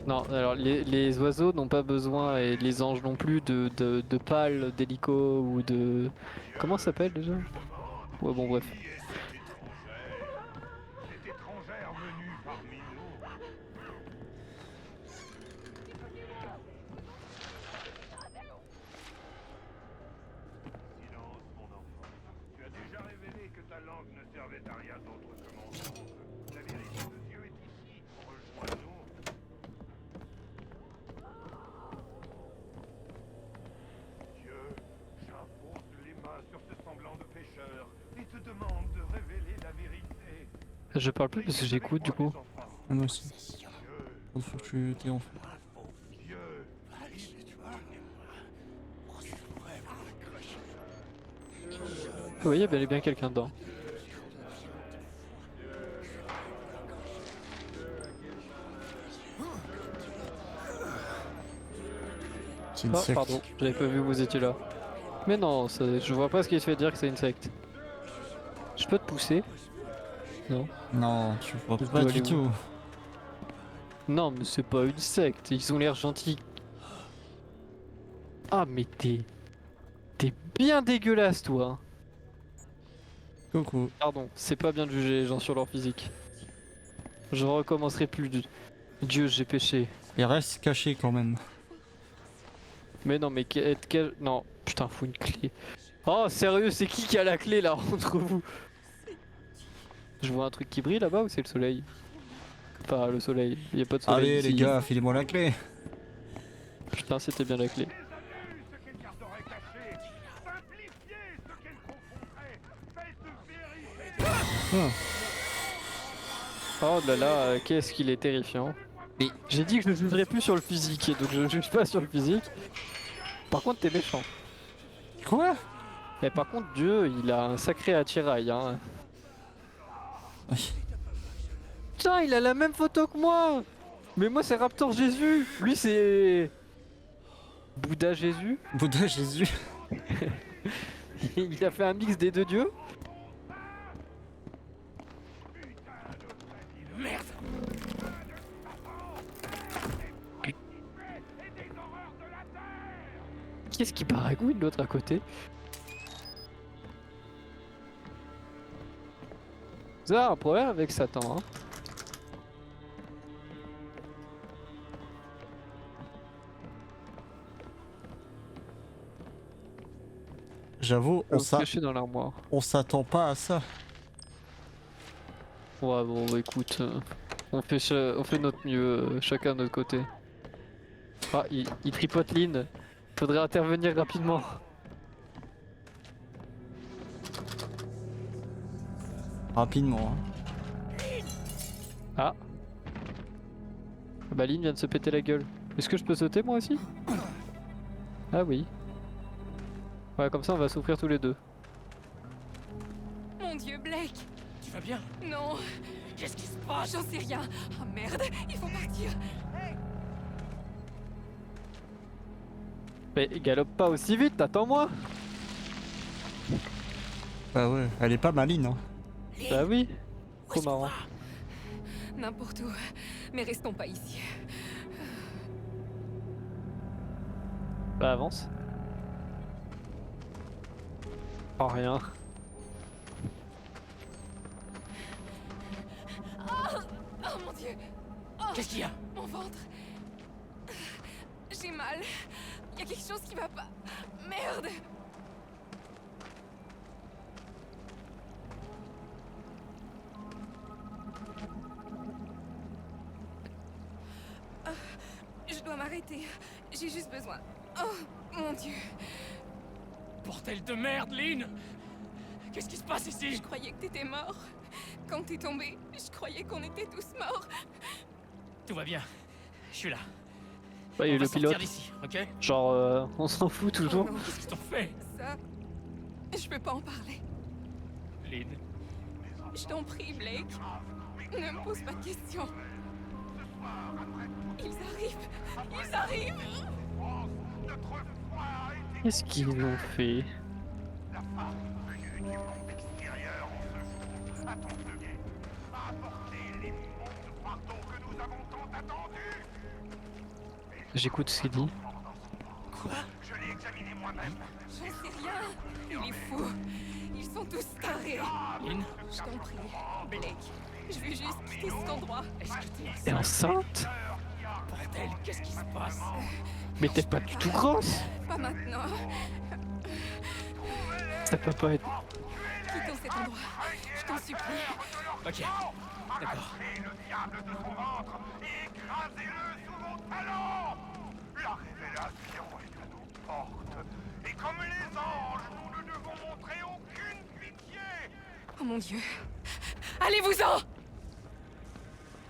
Non, alors les oiseaux n'ont pas besoin et les anges non plus de pales, d'hélicos ou de... Comment ça s'appelle déjà? Ouais bon bref. cette étrangère venue parmi nous. Silence, mon enfant. Tu as déjà révélé que ta langue ne servait à rien d'autre que mensonge. La vérité de Dieu est ici. Rejoins-nous. Dieu, j'impose les mains sur ce semblant de pécheur et te demande de révéler la vérité. Je parle plus parce que j'écoute du coup. Ah, moi aussi. Il faut que tu t'es en fait. Oui, il y a bel et bien quelqu'un dedans. C'est une Oh secte. pardon, j'avais pas vu que vous étiez là. Mais non, je vois pas ce qui te fait dire que c'est une secte. Je peux te pousser? Non. Non, tu vois Je pas dois du aller où? tout. Non, mais c'est pas une secte, ils ont l'air gentils. Ah, mais t'es bien dégueulasse, toi. Coucou. Pardon, c'est pas bien de juger les gens sur leur physique. Je recommencerai plus. Dieu, j'ai péché. Et reste caché quand même. Mais non, mais non, putain, faut une clé. Oh, sérieux, c'est qui a la clé là entre vous? Je vois un truc qui brille là-bas ou c'est le soleil? Enfin, le soleil, y a pas de soleil. Allez ici. les gars, filez-moi la clé. Putain, c'était bien la clé. Ce qu'elle garderait caché, simplifiez ce qu'elle confondrait, faites vérité. Oh là là, qu'est-ce qu'il est terrifiant. Mais- J'ai dit que je ne jugerais plus sur le physique, donc je juge pas sur le physique. Par contre, t'es méchant. Quoi? Mais par contre, Dieu, il a un sacré attirail, hein. Oui. Putain, il a la même photo que moi. Mais moi, c'est Raptor Jésus. Lui, c'est... Bouddha Jésus. Bouddha Jésus. Il a fait un mix des deux dieux. Qu'est-ce qui baragouine l'autre à côté? Vous avez un problème avec Satan, hein? J'avoue, On se cacher dans l'armoire. on s'attend pas à ça. Ouais, bon, bah, écoute, on fait notre mieux, chacun de notre côté. Ah, il tripote Lynn. Faudrait intervenir rapidement. Rapidement. Ah. Bah, Lynn vient de se péter la gueule. Est-ce que je peux sauter moi aussi? Ah oui. Ouais, comme ça on va souffrir tous les deux. Mon Dieu, Blake! Tu vas bien? Non, Qu'est-ce qui se passe? j'en sais rien. Oh merde, il faut partir. Mais galope pas aussi vite, attends-moi! Bah ouais, elle est pas maline. Hein. Bah oui! Où Trop est-ce qu'on marrant. va? N'importe où. Mais restons pas ici. Bah avance. Oh rien. Oh mon Dieu! Qu'est-ce qu'il y a? Mon ventre! J'ai mal. Il y a quelque chose qui va pas. Merde! Je dois m'arrêter. J'ai juste besoin. Oh mon Dieu! Bordel de merde, Lynn! Qu'est-ce qui se passe ici? Je croyais que t'étais mort. Quand t'es tombé, je croyais qu'on était tous morts. Tout va bien. Je suis là. Bah il y a On eu va le pilote. sortir d'ici, ok? Genre on s'en fout toujours. Oh non, Qu'est-ce qu'ils t'ont fait? ça. Je peux pas en parler. Lynn. Je t'en prie, Blake. Ne me pose pas de questions. Ils arrivent. Ils arrivent. Qu'est-ce qu'ils ont fait? La farce venue du monde extérieur en ce jour a ton secret a apporté l'immense pardon que nous avons tant attendu. J'écoute ce qu'il dit. Quoi? Je l'ai examiné moi-même. J'en sais rien. Il est fou. Ils sont tous tarés. Lynn? Je t'en prie, Blake. Je veux juste quitter cet endroit. Est-ce que t'es T'es enceinte? Bordel, qu'est-ce qui se passe? Mais t'es pas du tout grosse! Pas maintenant. Ça peut pas être. Quittons cet endroit. Je t'en supplie. Ok. D'accord. Arrachez le diable de son ventre et écrasez-le sous vos talons. La révélation est à nos portes. Et comme les anges, nous ne devons montrer aucune pitié. Oh mon Dieu. Allez-vous-en!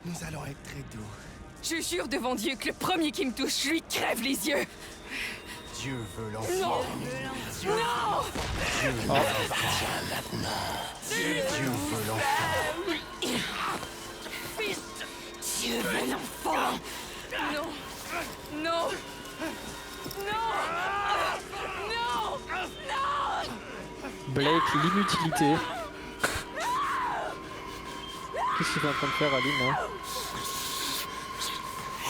Nous allons être très doux. Je jure devant Dieu que le premier qui me touche, je lui crève les yeux. Dieu veut l'enfant. Non! Non! Dieu veut l'enfant. Dieu veut l'enfant! Non! Non! Non! Non! Non! Blake, l'inutilité. Qu'est-ce qu'il est en train de faire, Aline, hein?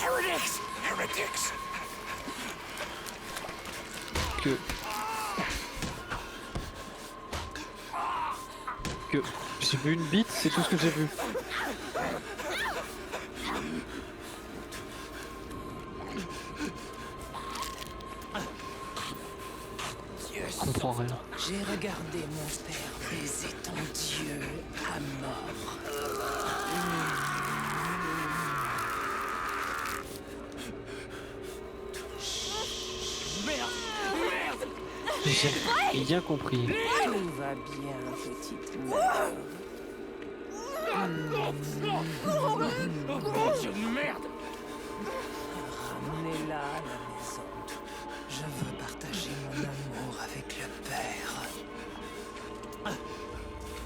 Heretics! Heretics! Que j'ai vu une bite, c'est tout ce que j'ai vu. Je comprends rien. J'ai regardé mon père baiser ton Dieu à mort. J'ai rien compris. Tout va bien, petite mère. Oh mon Dieu de merde! Ramenez-la à la maison. Je veux partager mon amour avec le père.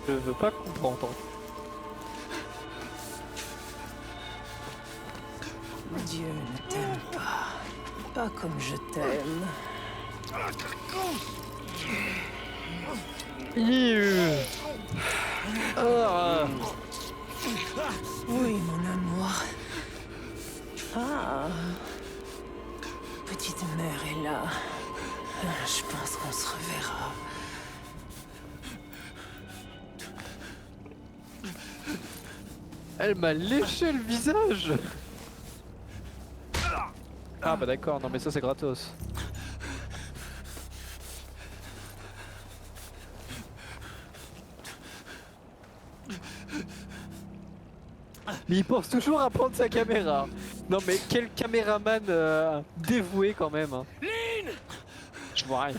Je veux pas comprendre. Dieu ne t'aime pas. Pas comme je t'aime. Ah. Oui, mon amour. Ah. Petite mère est là. Je pense qu'on se reverra. Elle m'a léché le visage. Ah bah d'accord, non mais ça c'est gratos. Mais il pense toujours à prendre sa caméra. Non mais quel caméraman dévoué quand même. Hein. Je vois rien.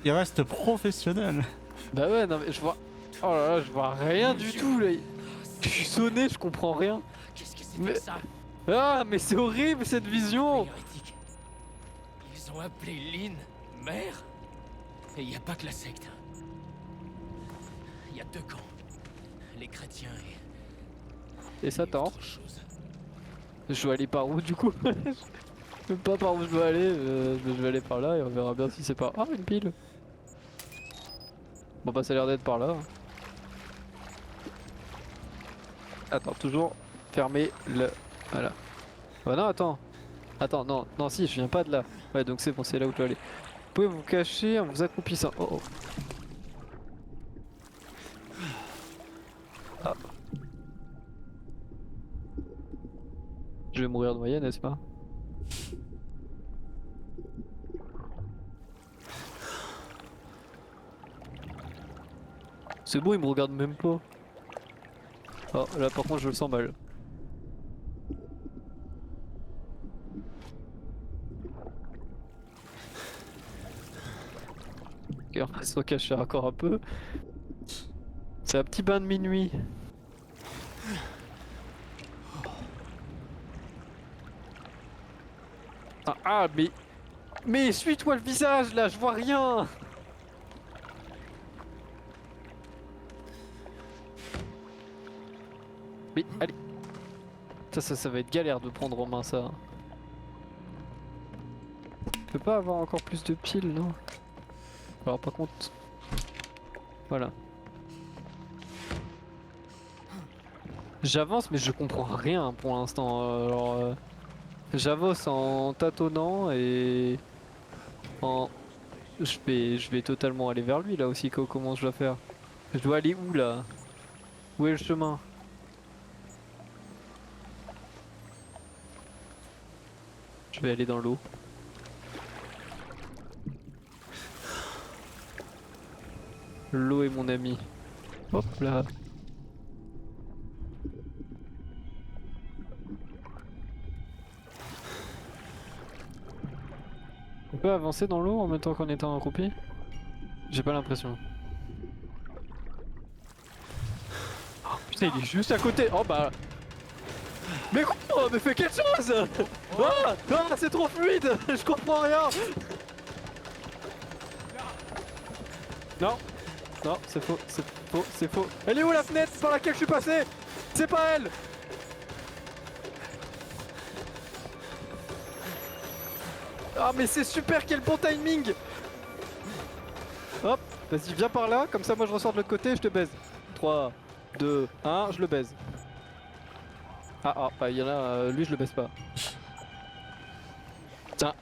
Il reste professionnel. Bah ouais, non mais je vois... Oh là là, je vois rien du tout là. Je suis sonné, je comprends rien. Qu'est-ce que c'est Mais- que ça? Ah mais c'est horrible cette vision. Hérétique. Ils ont appelé Lynn mère? Et y a pas que la secte. Y a deux camps. Les chrétiens Et Satan. autre chose. Je dois aller par où du coup? Je sais pas par où je dois aller, je vais aller par là et on verra bien si c'est par... Ah une pile. Bon bah ça a l'air d'être par là. Attends, toujours fermer le... Voilà. Bah non attends. Attends, non, non si, je viens pas de là. Ouais donc c'est bon, c'est là où je dois aller. Vous pouvez vous cacher en vous accroupissant. Oh oh. Ah. Je vais mourir noyé, n'est-ce pas? C'est bon, il me regarde même pas. Oh, là par contre je le sens mal. Ok, on va se recacher encore un peu. C'est un petit bain de minuit. Ah mais... Mais essuie-toi le visage là, je vois rien. Mais allez. Ça va être galère de prendre en main ça. Je peux pas avoir encore plus de piles, non? Alors par contre... Voilà. J'avance mais je comprends rien pour l'instant. J'avance en tâtonnant et... Je vais totalement aller vers lui là aussi, comment je dois faire? Je dois aller où là? Où est le chemin? Je vais aller dans l'eau. L'eau est mon ami. Hop là. On peut avancer dans l'eau en même temps qu'en étant accroupi? J'ai pas l'impression. Oh, putain, il est juste à côté. Oh bah. Mais quoi? Mais fais quelque chose! Ah, ah, c'est trop fluide! Je comprends rien! Non! Non, c'est faux, c'est faux, c'est faux. Elle est où la fenêtre par laquelle je suis passé? C'est pas elle! Ah mais c'est super, quel bon timing! Hop, vas-y viens par là, comme ça moi je ressors de l'autre côté et je te baise. 3, 2, 1, je le baise. Ah bah il y en a, lui je le baise pas. Tiens.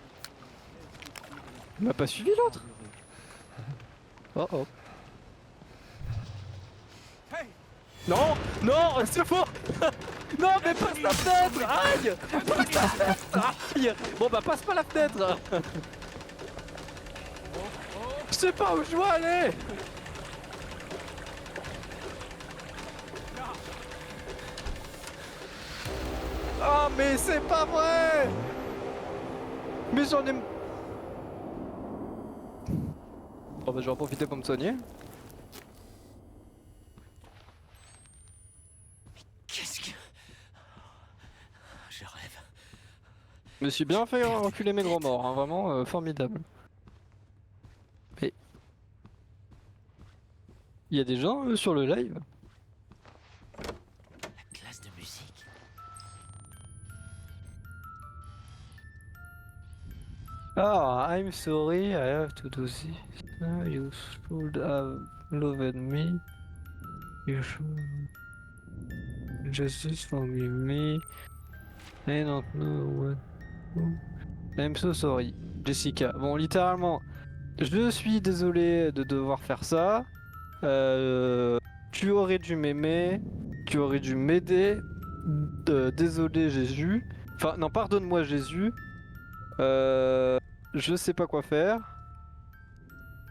Il m'a pas suivi l'autre? Oh oh. Non, non, c'est faux. Non mais passe la fenêtre. Aïe. Passe la fenêtre. Aïe. Bon bah passe pas la fenêtre. Je sais pas où je dois aller. Oh mais c'est pas vrai. Mais j'en ai... Bon bah je vais en profiter pour me soigner. Qu'est-ce que... Je rêve. Je me suis bien fait enculer mes gros morts, hein, vraiment formidable. Mais... Il y a des gens sur le live? La classe de musique. Ah, I'm sorry, I have to do this. You should have loved me. You should... Just forgive me. I don't know what... I'm so sorry, Jessica. Bon, littéralement, je suis désolé de devoir faire ça. Tu aurais dû m'aimer. Tu aurais dû m'aider. Désolé, Jésus. Enfin, non, pardonne-moi, Jésus. Je sais pas quoi faire.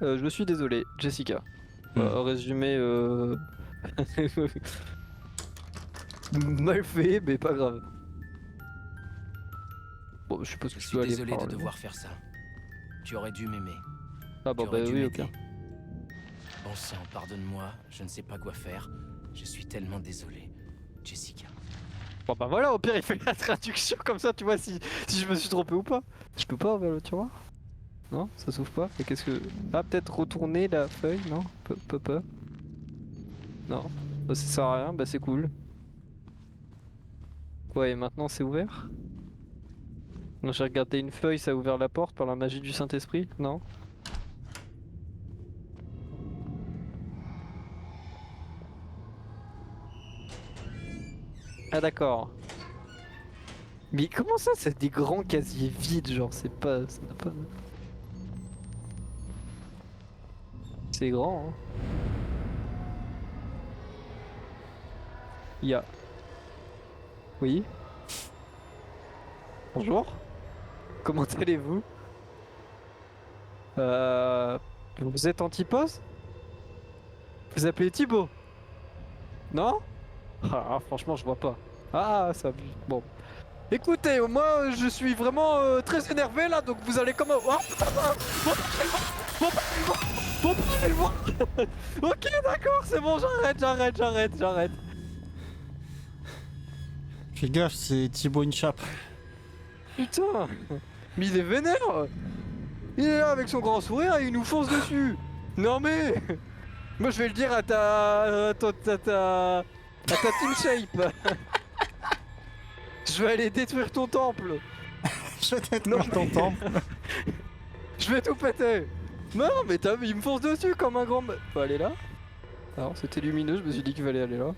Je suis désolé, Jessica. Résumé. Mal fait, mais pas grave. Bon, je suppose Je que je suis dois aller désolé de parler. devoir faire ça. Tu aurais dû m'aimer. Ah bon, Tu bah aurais dû oui, ok. m'aider. Bon sang, pardonne-moi, je ne sais pas quoi faire. Je suis tellement désolé. Jessica. Bon bah voilà, au pire il fait la traduction comme ça, tu vois si je me suis trompé ou pas. Je peux pas envers le tiroir? Non, ça s'ouvre pas. Et qu'est-ce que... Ah, peut-être retourner la feuille, non? Peut pas. Non, bah, ça sert à rien, bah c'est cool. Ouais, et maintenant c'est ouvert? Non, j'ai regardé une feuille, ça a ouvert la porte par la magie du Saint-Esprit? Non? Ah d'accord. Mais comment ça, c'est des grands casiers vides, genre c'est pas... ça n'a pas... C'est grand, hein. Il y a... Oui? Bonjour? Comment allez-vous? Vous êtes anti-pause? Vous appelez Thibaut? Non? Ah, franchement, je vois pas. Ah, ça... Bon. Écoutez, moi, je suis vraiment très énervé, là, donc vous allez comme... Oh, bon, allez le voir. Ok, d'accord, c'est bon, j'arrête. Fais gaffe, c'est Thibaut Inchap. Putain. Mais il est vénère. Il est là avec son grand sourire et il nous fonce dessus. Non mais... Moi, je vais le dire à ta team shape. Je vais aller détruire ton temple. Je vais Non, détruire ton mais- temple. Je vais tout péter. Non, mais il me fonce dessus comme un grand... Faut aller là. Alors, c'était lumineux, je me suis dit qu'il fallait aller là.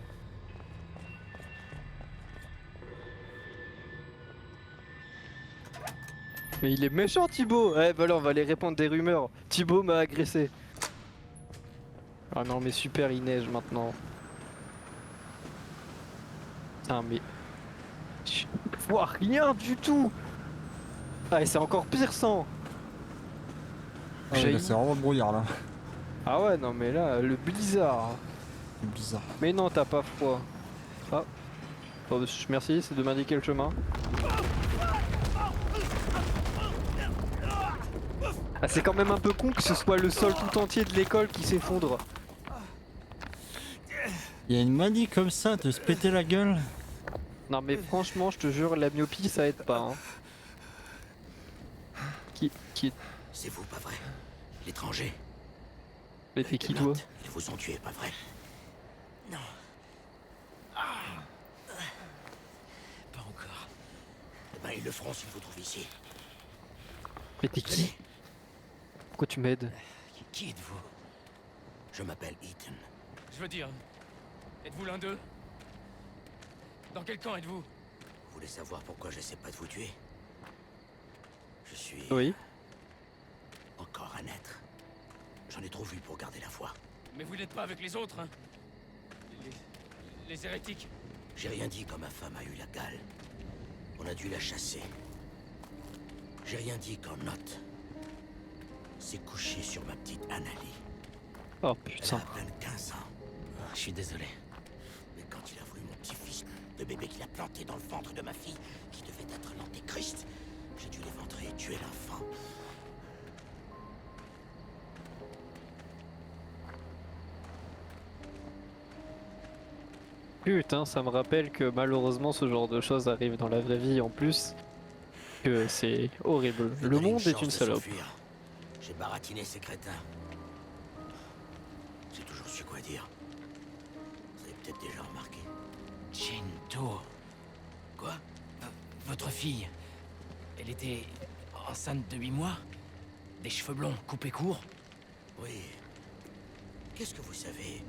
Mais il est méchant, Thibaut. Eh, bah là, on va aller répandre des rumeurs. Thibaut m'a agressé. Ah non, mais super, il neige maintenant. Putain, mais... Je vois rien du tout. Ah, et c'est encore pire sans. Ah ouais, là, c'est vraiment le brouillard là. Ah ouais, non, mais là, le blizzard. C'est bizarre. Mais non, t'as pas froid. Ah. Oh, merci, c'est de m'indiquer le chemin. Ah, c'est quand même un peu con que ce soit le sol tout entier de l'école qui s'effondre. Il y a une manie comme ça de se péter la gueule. Non mais franchement, je te jure, la myopie ça aide pas. Hein. Qui C'est vous, pas vrai? L'étranger. Mais t'es qui toi? Ils vous ont tué, pas vrai? Non. Pas encore. Eh ben, ils le feront s'ils vous trouvent ici. Mais t'es qui? Pourquoi tu m'aides? Qui êtes-vous? Je m'appelle Ethan. Je veux dire, êtes-vous l'un d'eux? Dans quel camp êtes-vous? Vous voulez savoir pourquoi j'essaie pas de vous tuer? Je suis... Oui. encore un être. J'en ai trop vu pour garder la foi. Mais vous n'êtes pas avec les autres, hein? Les hérétiques. J'ai rien dit quand ma femme a eu la gale. On a dû la chasser. J'ai rien dit quand Note s'est couché sur ma petite Annalie. Oh Elle a putain. à peine 15 ans. Je suis désolé. Mais quand il a voulu mon petit-fils, le bébé qu'il a planté dans le ventre de ma fille, qui devait être l'antéchrist, j'ai dû l'éventrer et tuer l'enfant. Putain, ça me rappelle que malheureusement ce genre de choses arrive dans la vraie vie en plus. Que c'est horrible. J'ai Le donné monde est chance une de salope. s'enfuir. J'ai baratiné ces crétins. J'ai toujours su quoi dire. Vous avez peut-être déjà remarqué. Chinto. Quoi? Votre fille, elle était enceinte de 8 mois? Des cheveux blonds coupés courts? Oui. Qu'est-ce que vous savez?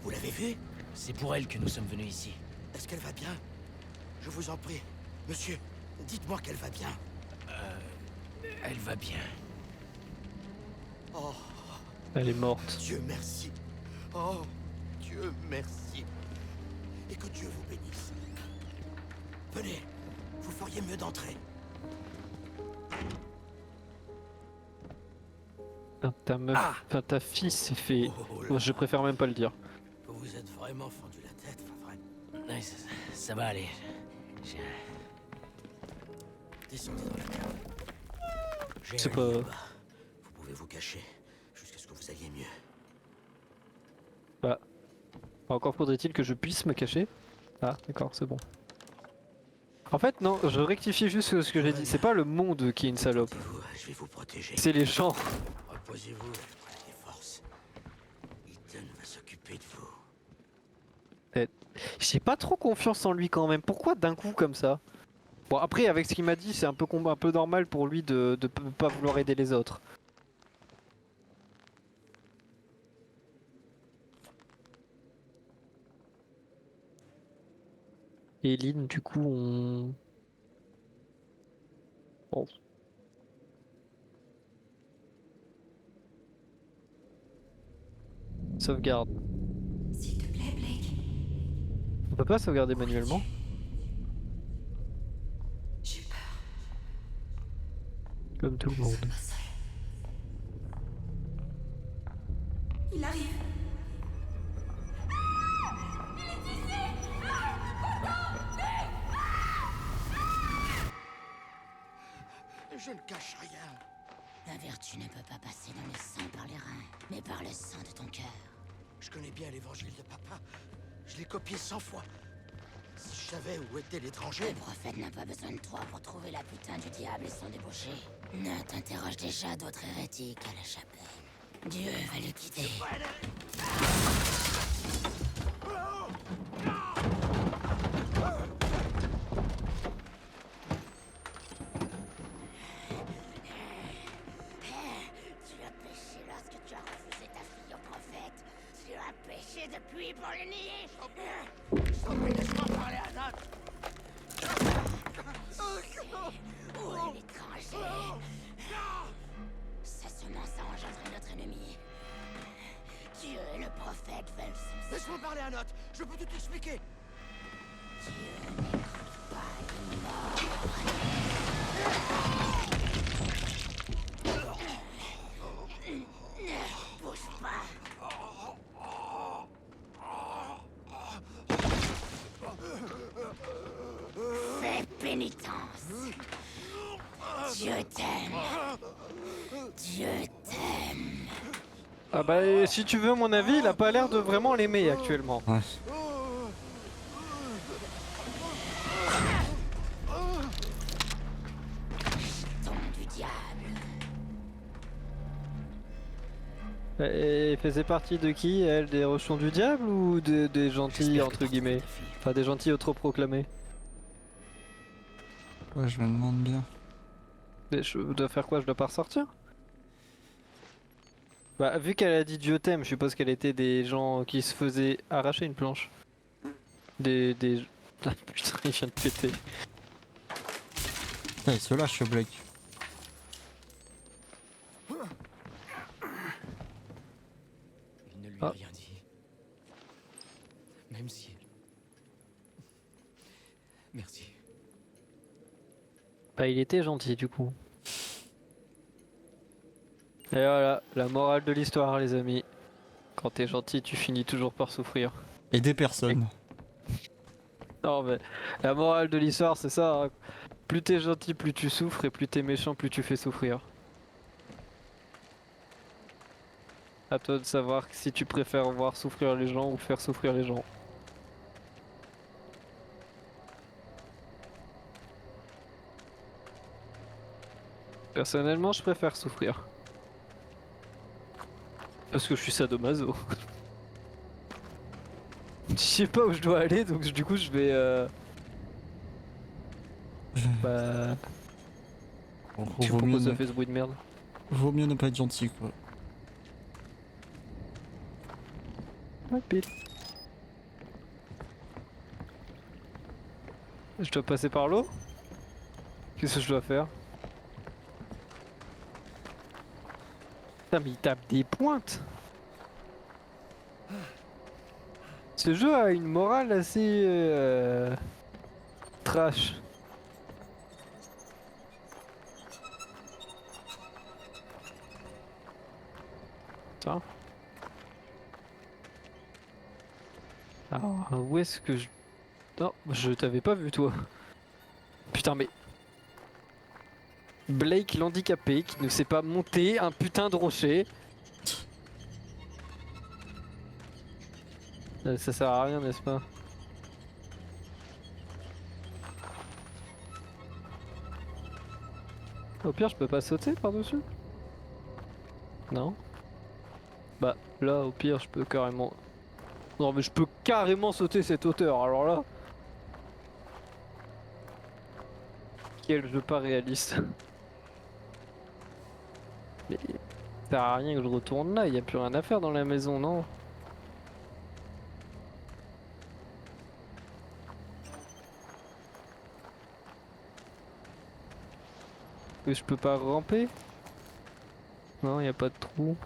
Vous l'avez vue? C'est pour elle que nous sommes venus ici. Est-ce qu'elle va bien? Je vous en prie. Monsieur, dites-moi qu'elle va bien. Elle va bien. Oh, Elle est morte. Dieu merci. Oh, Dieu merci. Et que Dieu vous bénisse. Venez, vous feriez mieux d'entrer. Ta meuf, enfin ta fille s'est fait... Oh là. Bon, je préfère même pas le dire. Vous vous êtes vraiment fendu la tête, pas vrai? Ouais, ça va aller. J'ai... Descendez dans la cave. J'ai C'est un pas- lit là-bas. Vous pouvez vous cacher jusqu'à ce que vous alliez mieux. Bah. Encore faudrait-il que je puisse me cacher. Ah, d'accord, c'est bon. En fait, non, je rectifie juste ce que j'ai dit. C'est pas le monde qui est une salope. Détendez-vous, je vais vous protéger. C'est les gens. Reposez-vous, prenez des forces. Ethan va s'occuper de vous. J'ai pas trop confiance en lui quand même. Pourquoi d'un coup comme ça? Bon, après, avec ce qu'il m'a dit, c'est un peu normal pour lui de pas vouloir aider les autres. Et Lynn, du coup, on... Bon. Sauvegarde. S'il te plaît, Blake. On peut pas sauvegarder manuellement? J'ai peur. Comme tout le monde. Sois pas seul. Il arrive. Je ne cache rien. La vertu ne peut pas passer dans le sang par les reins, mais par le sang de ton cœur. Je connais bien l'évangile de papa. Je l'ai copié 100 fois. Si je savais où était l'étranger... Le prophète n'a pas besoin de toi pour trouver la putain du diable et son débauché. Nat interroge déjà d'autres hérétiques à la chapelle. Dieu va le guider. Tu as péché lorsque tu as refusé ta fille au prophète. Tu as péché depuis pour le nier. Laisse-moi parler à Nat. Où est l'étranger? C'est ce mensonge entre notre ennemi. Dieu et le prophète veulent son sang. Laisse-moi parler à Nat. Je peux tout expliquer. Dieu n'écoute pas les morts. Ne bouge pas. Fais pénitence. Dieu t'aime. Dieu t'aime. Ah bah, si tu veux mon avis, il a pas l'air de vraiment l'aimer actuellement. Ouais. Ton du diable. Et il faisait partie de qui, elle? Des rejetons du diable ou des gentils, entre guillemets? Enfin, des gentils autoproclamés. Ouais, je me demande bien. Mais je dois faire quoi? Je dois pas ressortir? Bah, vu qu'elle a dit Dieu t'aime, je suppose qu'elle était des gens qui se faisaient arracher une planche. Des... Ah putain, il vient de péter. Putain, il se lâche, ce Blake. Il ne lui Ah. a rien dit. Même si... Merci. Bah, il était gentil, du coup. Et voilà, la morale de l'histoire, les amis. Quand t'es gentil, tu finis toujours par souffrir. Et des personnes. Non mais la morale de l'histoire c'est ça, hein. Plus t'es gentil plus tu souffres et plus t'es méchant plus tu fais souffrir. À toi de savoir si tu préfères voir souffrir les gens ou faire souffrir les gens. Personnellement je préfère souffrir. Parce que je suis sadomaso. Je sais pas où je dois aller donc du coup je vais Bah... Bon, Je sais pas pourquoi ça fait ce bruit de merde. Vaut mieux ne pas être gentil, quoi. Ouais, pile. Je dois passer par l'eau? Qu'est-ce que je dois faire? Putain mais il tape des pointes! Ce jeu a une morale assez... trash. Ça. Alors, où est-ce que je Non, je t'avais pas vu toi. Putain mais... Blake l'handicapé qui ne sait pas monter un putain de rocher. Ça sert à rien n'est-ce pas? Au pire je peux pas sauter par-dessus? Non? Bah là au pire je peux carrément... Non mais je peux carrément sauter cette hauteur alors là... Quel jeu pas réaliste. Mais ça sert à rien que je retourne là, y a plus rien à faire dans la maison non? Mais je peux pas ramper? Non, y a pas de trou.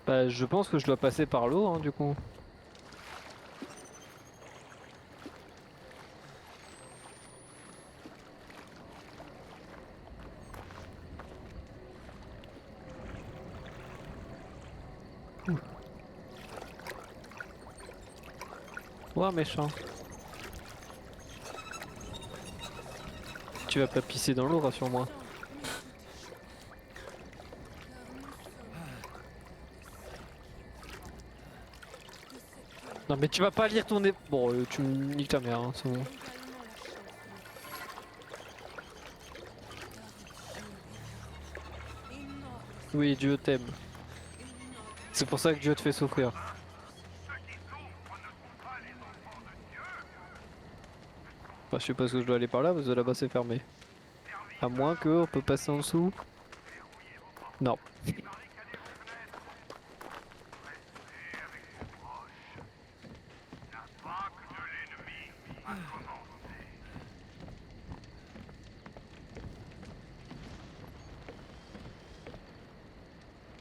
Bah, je pense que je dois passer par l'eau, hein, du coup. Ouah, méchant. Tu vas pas pisser dans l'eau, rassure-moi. Non mais tu vas pas lire ton... Bon, tu me niques ta mère, hein, c'est bon. Oui, Dieu t'aime. C'est pour ça que Dieu te fait souffrir. Bah, je sais pas ce que je dois aller par là, parce que là-bas c'est fermé. À moins que on peut passer en dessous. Non.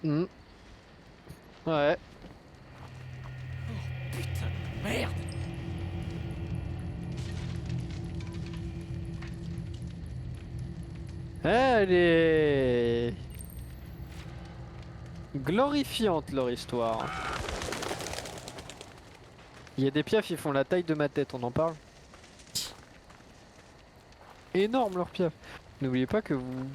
Hmm. Ouais. Oh putain de merde! Elle est glorifiante leur histoire. Il y a des piafs, ils font la taille de ma tête, on en parle. Énorme leur piaf. N'oubliez pas que vous...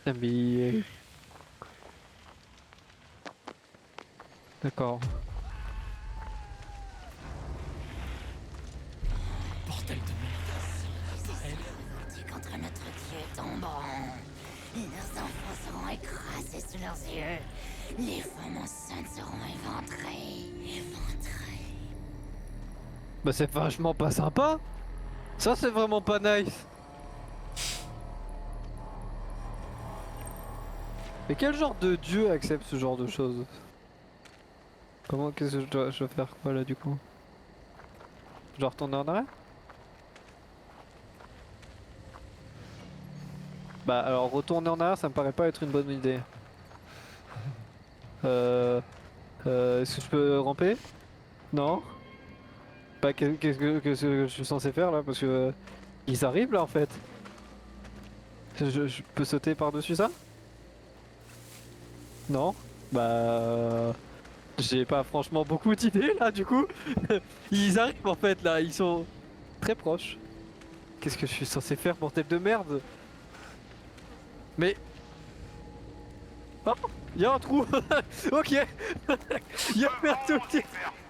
Ah, mais... D'accord. Bordel de merde! Contre notre Dieu tomberont. Et leurs enfants seront écrasés sous leurs yeux. Les femmes enceintes seront éventrées. Éventrées. Bah c'est vachement pas sympa. Ça c'est vraiment pas nice. Mais quel genre de dieu accepte ce genre de choses? Comment, qu'est-ce que je dois faire quoi là du coup? Je dois retourner en arrière? Bah alors retourner en arrière ça me paraît pas être une bonne idée. Est-ce que je peux ramper? Non? Bah qu'est-ce que je suis censé faire là? Parce que ils arrivent là en fait. Je peux sauter par-dessus ça? Non? Bah... J'ai pas franchement beaucoup d'idées là du coup. Ils arrivent en fait là, ils sont très proches. Qu'est-ce que je suis censé faire bordel de merde? Mais... Oh! Y'a un trou. Ok. Y'a un trou.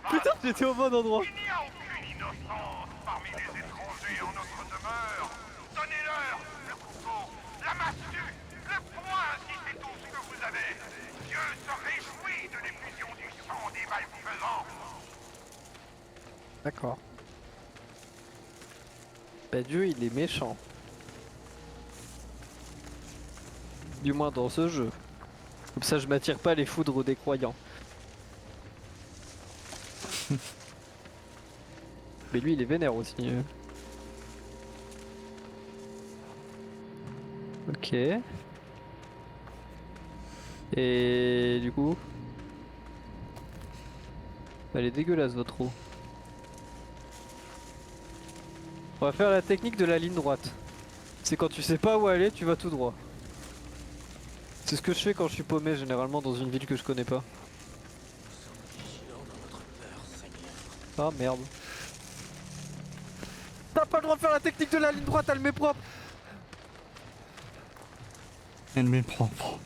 Putain j'étais au bon endroit. Il n'y a aucune innocence parmi les étrangers en notre demeure. Donnez-leur le couteau, la massue, le poing si c'est tout ce que vous avez. Dieu se réjouit de l'effusion du sang des malfaisants. D'accord. Bah Dieu il est méchant. Du moins dans ce jeu. Comme ça je m'attire pas les foudres des croyants. Mais lui il est vénère aussi. Ok. Et du coup... Elle est dégueulasse votre eau. On va faire la technique de la ligne droite. C'est quand tu sais pas où aller, tu vas tout droit. C'est ce que je fais quand je suis paumé généralement dans une ville que je connais pas. Ah merde. T'as pas le droit de faire la technique de la ligne droite, elle m'est propre. Elle m'est propre.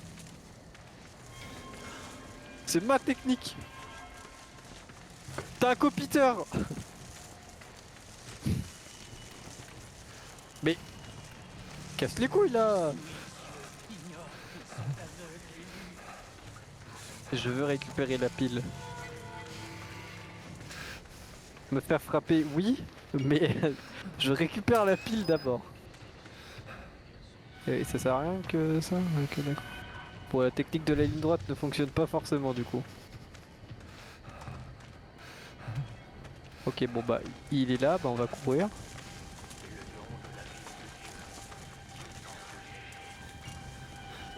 C'est ma technique. T'as un copiteur. Mais casse les couilles là. Je veux récupérer la pile. Me faire frapper, oui, mais je récupère la pile d'abord. Et ça sert à rien que ça? Ok, d'accord. Pour la technique de la ligne droite ne fonctionne pas forcément du coup. Ok, bon bah il est là, bah on va courir.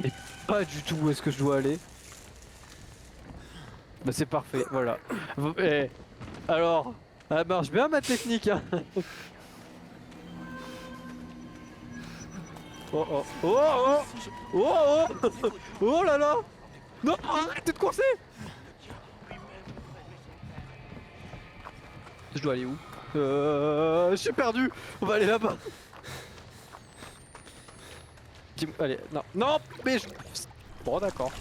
Et pas du tout où est-ce que je dois aller. Bah c'est parfait, voilà. Eh, alors, elle marche bien ma technique hein. Oh oh, oh oh, oh oh, oh là là. Non, arrêtez de courser. Je dois aller où? Je suis perdu. On va aller là-bas. Allez, non, non, mais je... Bon d'accord.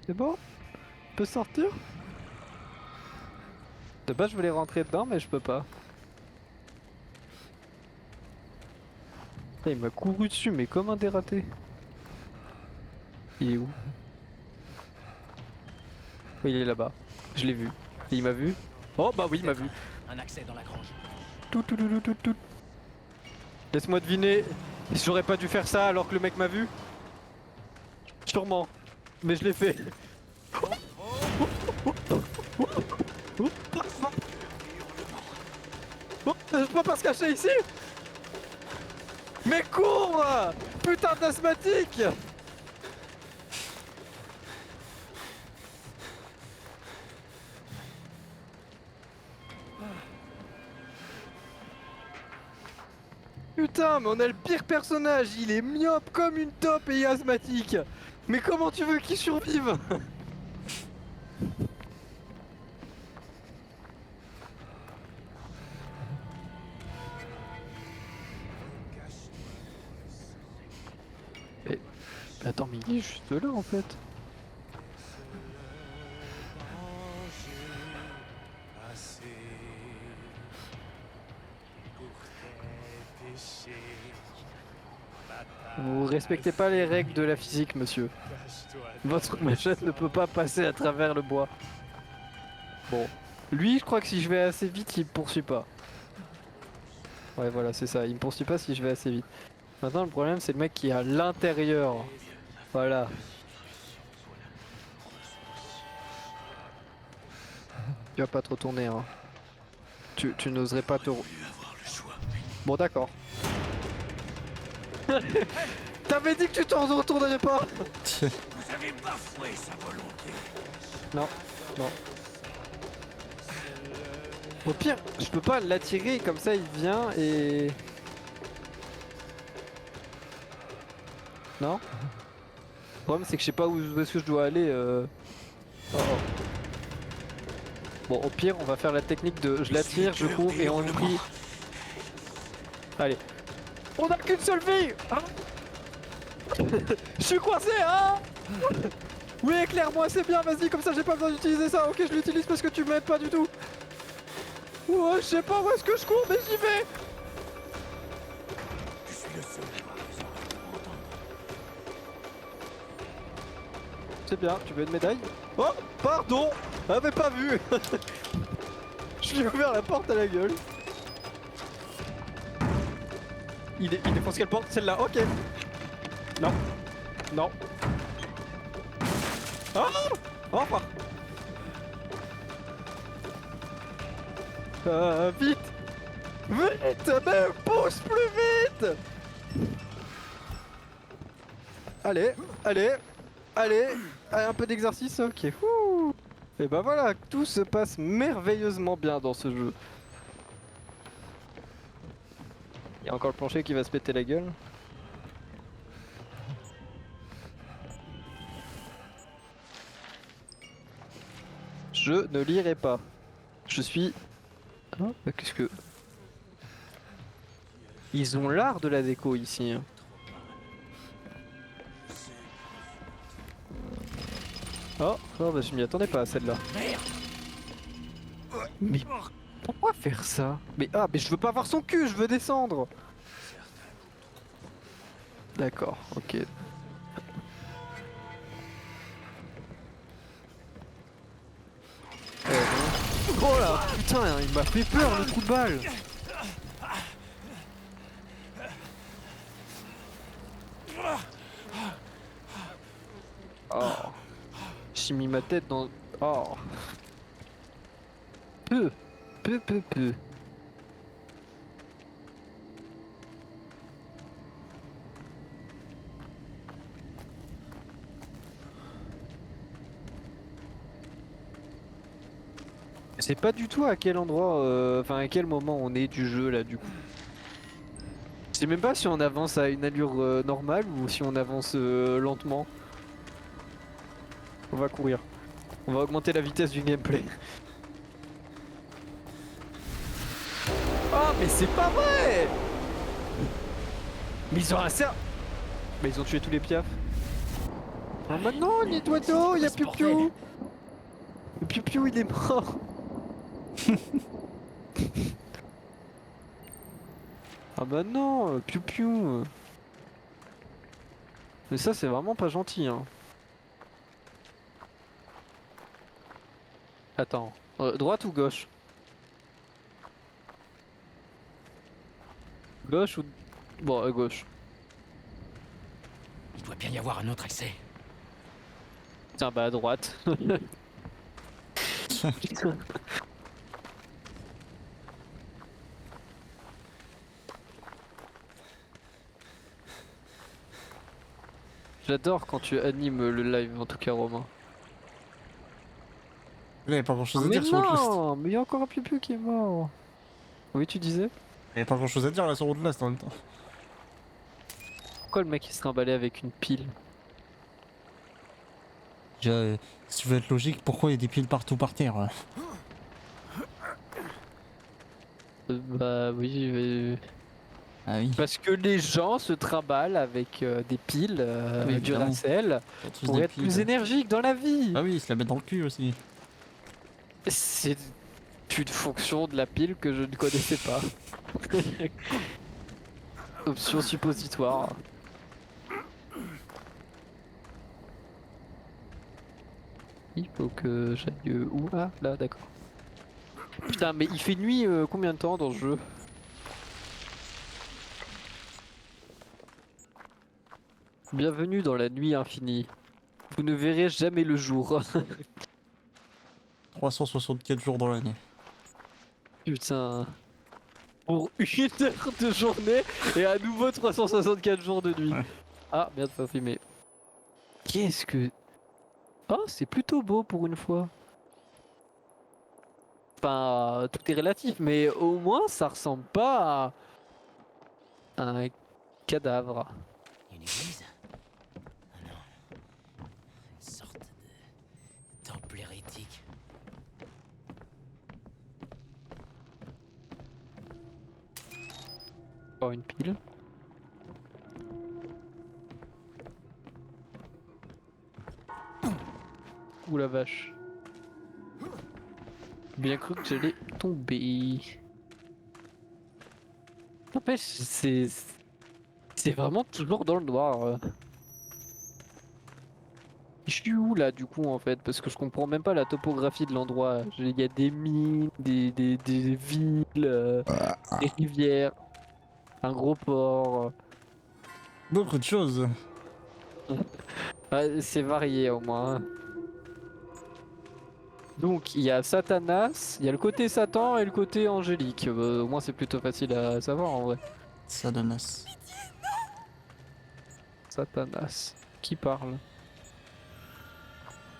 C'est bon? On peut sortir? De base je voulais rentrer dedans mais je peux pas. Il m'a couru dessus mais comme un dératé. Il est où? Il est là-bas. Je l'ai vu. Et il m'a vu? Oh bah oui il m'a vu. Un accès dans la grange. Tout. Laisse-moi deviner. J'aurais pas dû faire ça alors que le mec m'a vu? Sûrement. Mais je l'ai fait. Je peux pas se cacher ici? Mais cours! Putain d'asthmatique! Putain, mais on a le pire personnage, il est myope comme une taupe et asthmatique. Mais comment tu veux qu'il survive? Mais... Attends, mais il est juste là en fait. Vous respectez pas les règles de la physique, monsieur. Votre machette ne peut pas passer à travers le bois. Bon. Lui, je crois que si je vais assez vite, il me poursuit pas. Ouais, voilà, c'est ça. Il me poursuit pas si je vais assez vite. Maintenant, le problème, c'est le mec qui est à l'intérieur. Voilà. Tu vas pas te retourner, hein. Tu n'oserais pas te... Bon, d'accord. T'avais dit que tu t'en retournerais pas. Vous avez bafoué sa volonté. Non, non. Au pire, je peux pas l'attirer comme ça, il vient et... Non. Le problème c'est que je sais pas où est-ce que je dois aller. Oh, oh. Bon, au pire, on va faire la technique de je l'attire, je cours et on prie. Allez. On a qu'une seule vie hein. Je suis coincé hein. Oui éclaire-moi c'est bien, vas-y comme ça j'ai pas besoin d'utiliser ça. Ok je l'utilise parce que tu m'aides pas du tout. Ouais je sais pas où est-ce que je cours mais j'y vais. Je suis le seul à entendre. C'est bien, tu veux une médaille? Oh pardon. J'avais pas vu. Je lui ai ouvert la porte à la gueule. Il défonce quelle porte? Celle-là, ok. Non. Non. Ah oh, enfin. Vite. Vite. Mais pousse plus vite. Allez, allez. Allez, un peu d'exercice, ok. Et bah voilà, tout se passe merveilleusement bien dans ce jeu. Il y a encore le plancher qui va se péter la gueule. Je ne lirai pas. Je suis... Ah, bah, qu'est-ce que... Ils ont l'art de la déco ici. Hein. Oh, bah je m'y attendais pas à celle-là. Mais pourquoi faire ça? Mais je veux pas voir son cul, je veux descendre. D'accord, ok. Oh là, putain, il m'a fait peur le coup de balle. Oh. J'ai mis ma tête dans... Oh. Peu. Je sais pas du tout à quel endroit, enfin à quel moment on est du jeu là du coup. Je sais même pas si on avance à une allure normale ou si on avance lentement. On va courir. On va augmenter la vitesse du gameplay. Oh mais c'est pas vrai! Mais ils ont un cerf. Mais ils ont tué tous les piafs. Ah maintenant il y a d'oiseaux, il y a Piu Piu. Le Piu Piu il est mort. Ah bah non, Piu Piu. Mais ça c'est vraiment pas gentil hein. Attends, droite ou gauche? Gauche ou... Bon, à gauche. Il doit bien y avoir un autre accès. Tiens, bah à droite. J'adore quand tu animes le live, en tout cas, Romain. Il n'y avait pas grand chose à Mais dire sur Outlast. non, mais il y a encore un Piu Piu qui est mort. Oui, tu disais? Il n'y avait pas grand chose à dire là sur Outlast en même temps. Pourquoi le mec il se trimballait avec une pile? Déjà, si tu veux être logique, pourquoi il y a des piles partout par terre? Bah oui, Ah oui. parce que les gens se trimballent avec des piles Oui, Duracell pour être plus énergiques dans la vie. Ah oui, ils se la mettent dans le cul aussi. C'est une fonction de la pile que je ne connaissais pas. Option suppositoire. Il faut que j'aille où? Ah, là, d'accord. Putain, mais il fait nuit combien de temps dans ce jeu? Bienvenue dans la nuit infinie. Vous ne verrez jamais le jour. 364 jours dans l'année. Putain. Pour 1 heure de journée et à nouveau 364 jours de nuit. Ouais. Ah merde, ça filmé. Qu'est-ce que... Oh, c'est plutôt beau pour une fois. Enfin, tout est relatif, mais au moins ça ressemble pas à un cadavre. Une église? Ah non. Une sorte de temple hérétique. Oh, une pile. Ouh la vache. Bien cru que j'allais tomber. N'empêche, c'est vraiment toujours dans le noir. Je suis où là du coup en fait? Parce que je comprends même pas la topographie de l'endroit. Il y a des mines, des villes, des rivières, un gros port. Beaucoup de choses. C'est varié au moins. Hein. Donc il y a Satanas, il y a le côté Satan et le côté angélique. Au moins c'est plutôt facile à savoir en vrai. Satanas. Satanas. Qui parle?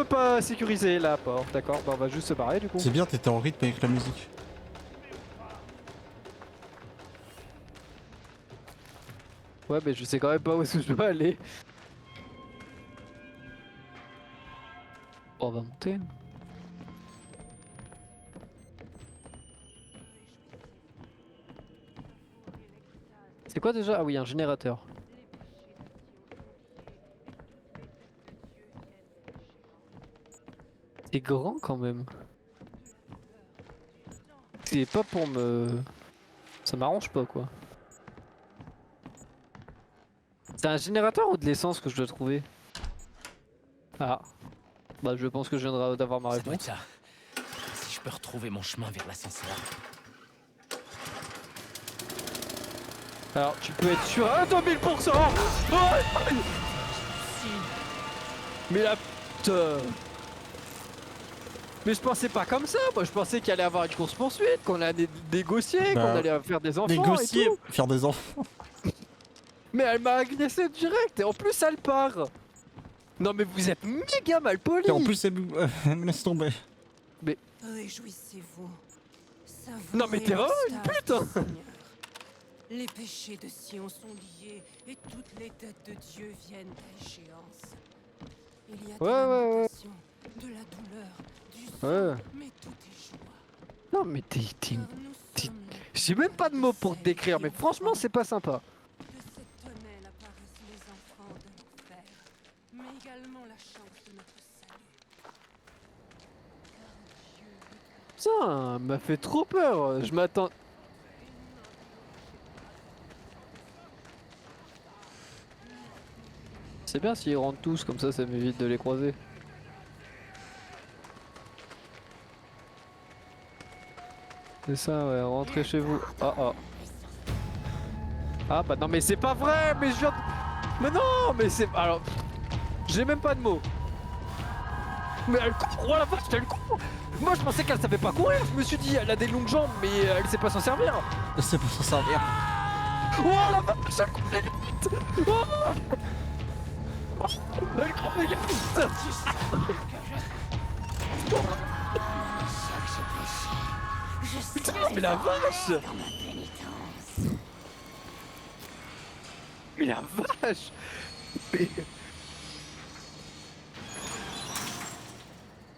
peux pas sécuriser la porte, d'accord. Bah on va juste se barrer du coup. C'est bien, t'étais en rythme avec la musique. Ouais mais je sais quand même pas où est-ce que je dois aller. Bon, on va monter. C'est quoi déjà? Ah oui, un générateur. C'est grand quand même. C'est pas pour me... Ça m'arrange pas quoi. C'est un générateur ou de l'essence que je dois trouver? Ah. Bah je pense que je viendrai d'avoir ma Ça doit être réponse. ça. Si je peux retrouver mon chemin vers l'ascenseur. Alors tu peux être sûr à 2000%. Oh mais la putain. Mais je pensais pas comme ça, moi je pensais qu'il allait avoir une course poursuite, qu'on allait négocier, Bah, qu'on allait faire des enfants Négocier, et tout. faire des enfants. Mais elle m'a agressé direct et en plus elle part. Non mais vous êtes méga mal poli. Et en plus, elle me laisse tomber. Réjouissez-vous. Non mais t'es vraiment une Seigneur. pute hein. Les péchés de Sion sont liés et toutes les dettes de Dieu viennent à échéance. Il y a de Ouais, la ouais, ouais. lamentation, de la douleur, du sang, Ouais. mais tout est joie. Non mais t'es... Car nous sommes J'ai même pas de mots pour te décrire, mais franchement c'est pas sympa. de cette tonnelle apparaissent les enfants de l'enfer, mais également la chance de notre salut. Putain, m'a fait trop peur, je m'attends... C'est bien s'ils rentrent tous, comme ça m'évite de les croiser. C'est ça, ouais, rentrez chez vous. Ah ah. Ah bah non mais c'est pas vrai, mais je viens de... Mais non, mais c'est... Alors... J'ai même pas de mots. Mais elle court, oh la vache, elle court. Moi je pensais qu'elle savait pas courir, je me suis dit elle a des longues jambes mais elle sait pas s'en servir. Elle sait pas s'en servir. Oh la vache, elle court vite. Oh elle court vite. Putain mais la vache. Mais la vache. Mais...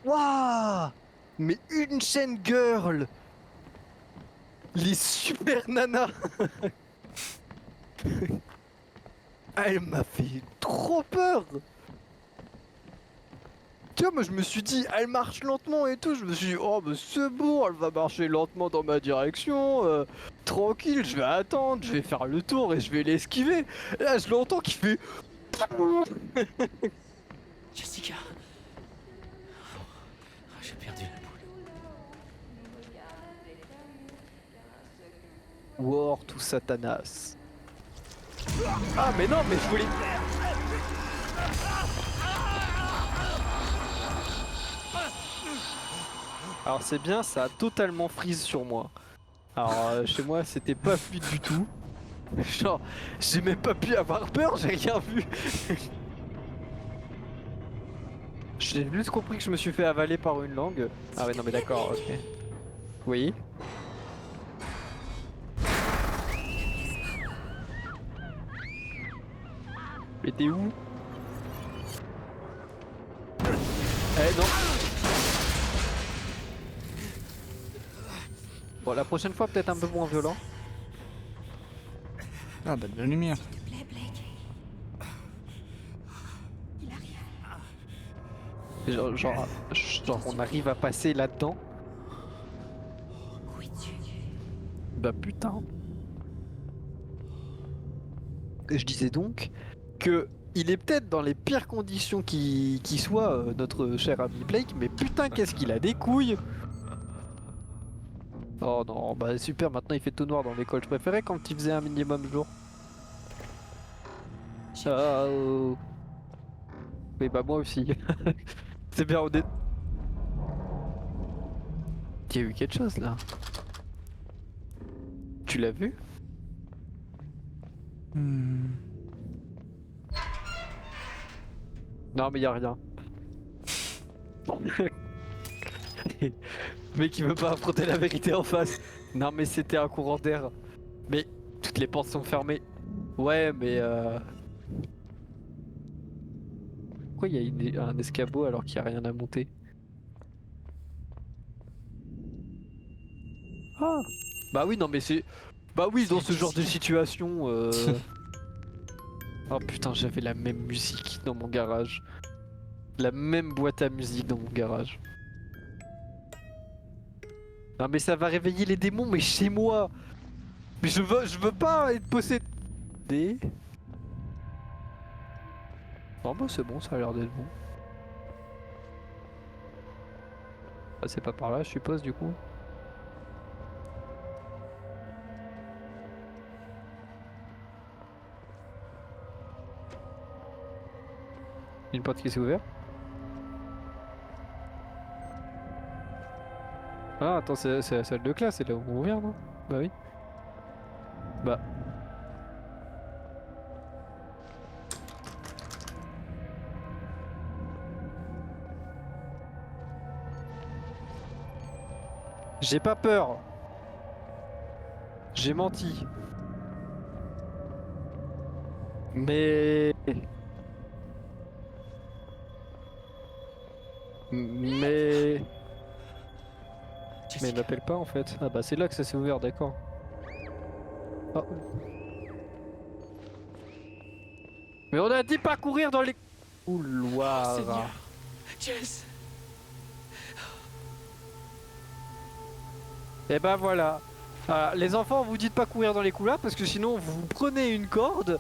Waouh. Mais une chaîne girl. Les super nanas. Elle m'a fait trop peur. Tu vois, moi je me suis dit, elle marche lentement et tout. Je me suis dit, oh, mais c'est bon, elle va marcher lentement dans ma direction. Tranquille, je vais attendre, je vais faire le tour et je vais l'esquiver. Là, je l'entends qui fait. Jessica. J'ai perdu la boule. War to Satanas. Ah, mais non, mais je voulais. Alors c'est bien, ça a totalement freeze sur moi. Alors chez moi c'était pas fluide du tout. Genre j'ai même pas pu avoir peur, j'ai rien vu. J'ai juste compris que je me suis fait avaler par une langue. Ah ouais non mais d'accord, ok. Oui. Mais t'es où? Eh non. Bon, la prochaine fois, peut-être un peu moins violent. Ah bah de la lumière. Genre, on arrive à passer là-dedans. Bah putain. Je disais donc que il est peut-être dans les pires conditions qui soit, notre cher ami Blake, mais putain qu'est-ce qu'il a des couilles. Oh non, bah super, maintenant il fait tout noir dans l'école. Je préférais quand il faisait un minimum jour. Ah, oh. Oui bah moi aussi. C'est bien, on est... Il y a eu quelque chose là. Tu l'as vu? Non mais y a rien. Mais qui veut pas affronter la vérité en face. Non mais c'était un courant d'air. Mais toutes les portes sont fermées. Ouais mais pourquoi il y a un escabeau alors qu'il n'y a rien à monter? Ah bah oui non mais c'est... Bah oui dans ce genre de situation Oh putain j'avais la même musique dans mon garage. La même boîte à musique dans mon garage. Non mais ça va réveiller les démons mais chez moi. Mais je veux pas être possédé. Non bah c'est bon, ça a l'air d'être bon. Ah, c'est pas par là je suppose du coup. Une porte qui s'est ouverte. Ah attends c'est la salle de classe, c'est là où on vient non? Bah oui. Bah. J'ai pas peur. J'ai menti. Mais... Mais il m'appelle pas en fait. Ah bah c'est là que ça s'est ouvert, d'accord. Oh. Mais on a dit pas courir dans les couloirs. Seigneur. Jess. Et bah voilà. Les enfants, vous dites pas courir dans les couloirs parce que sinon vous prenez une corde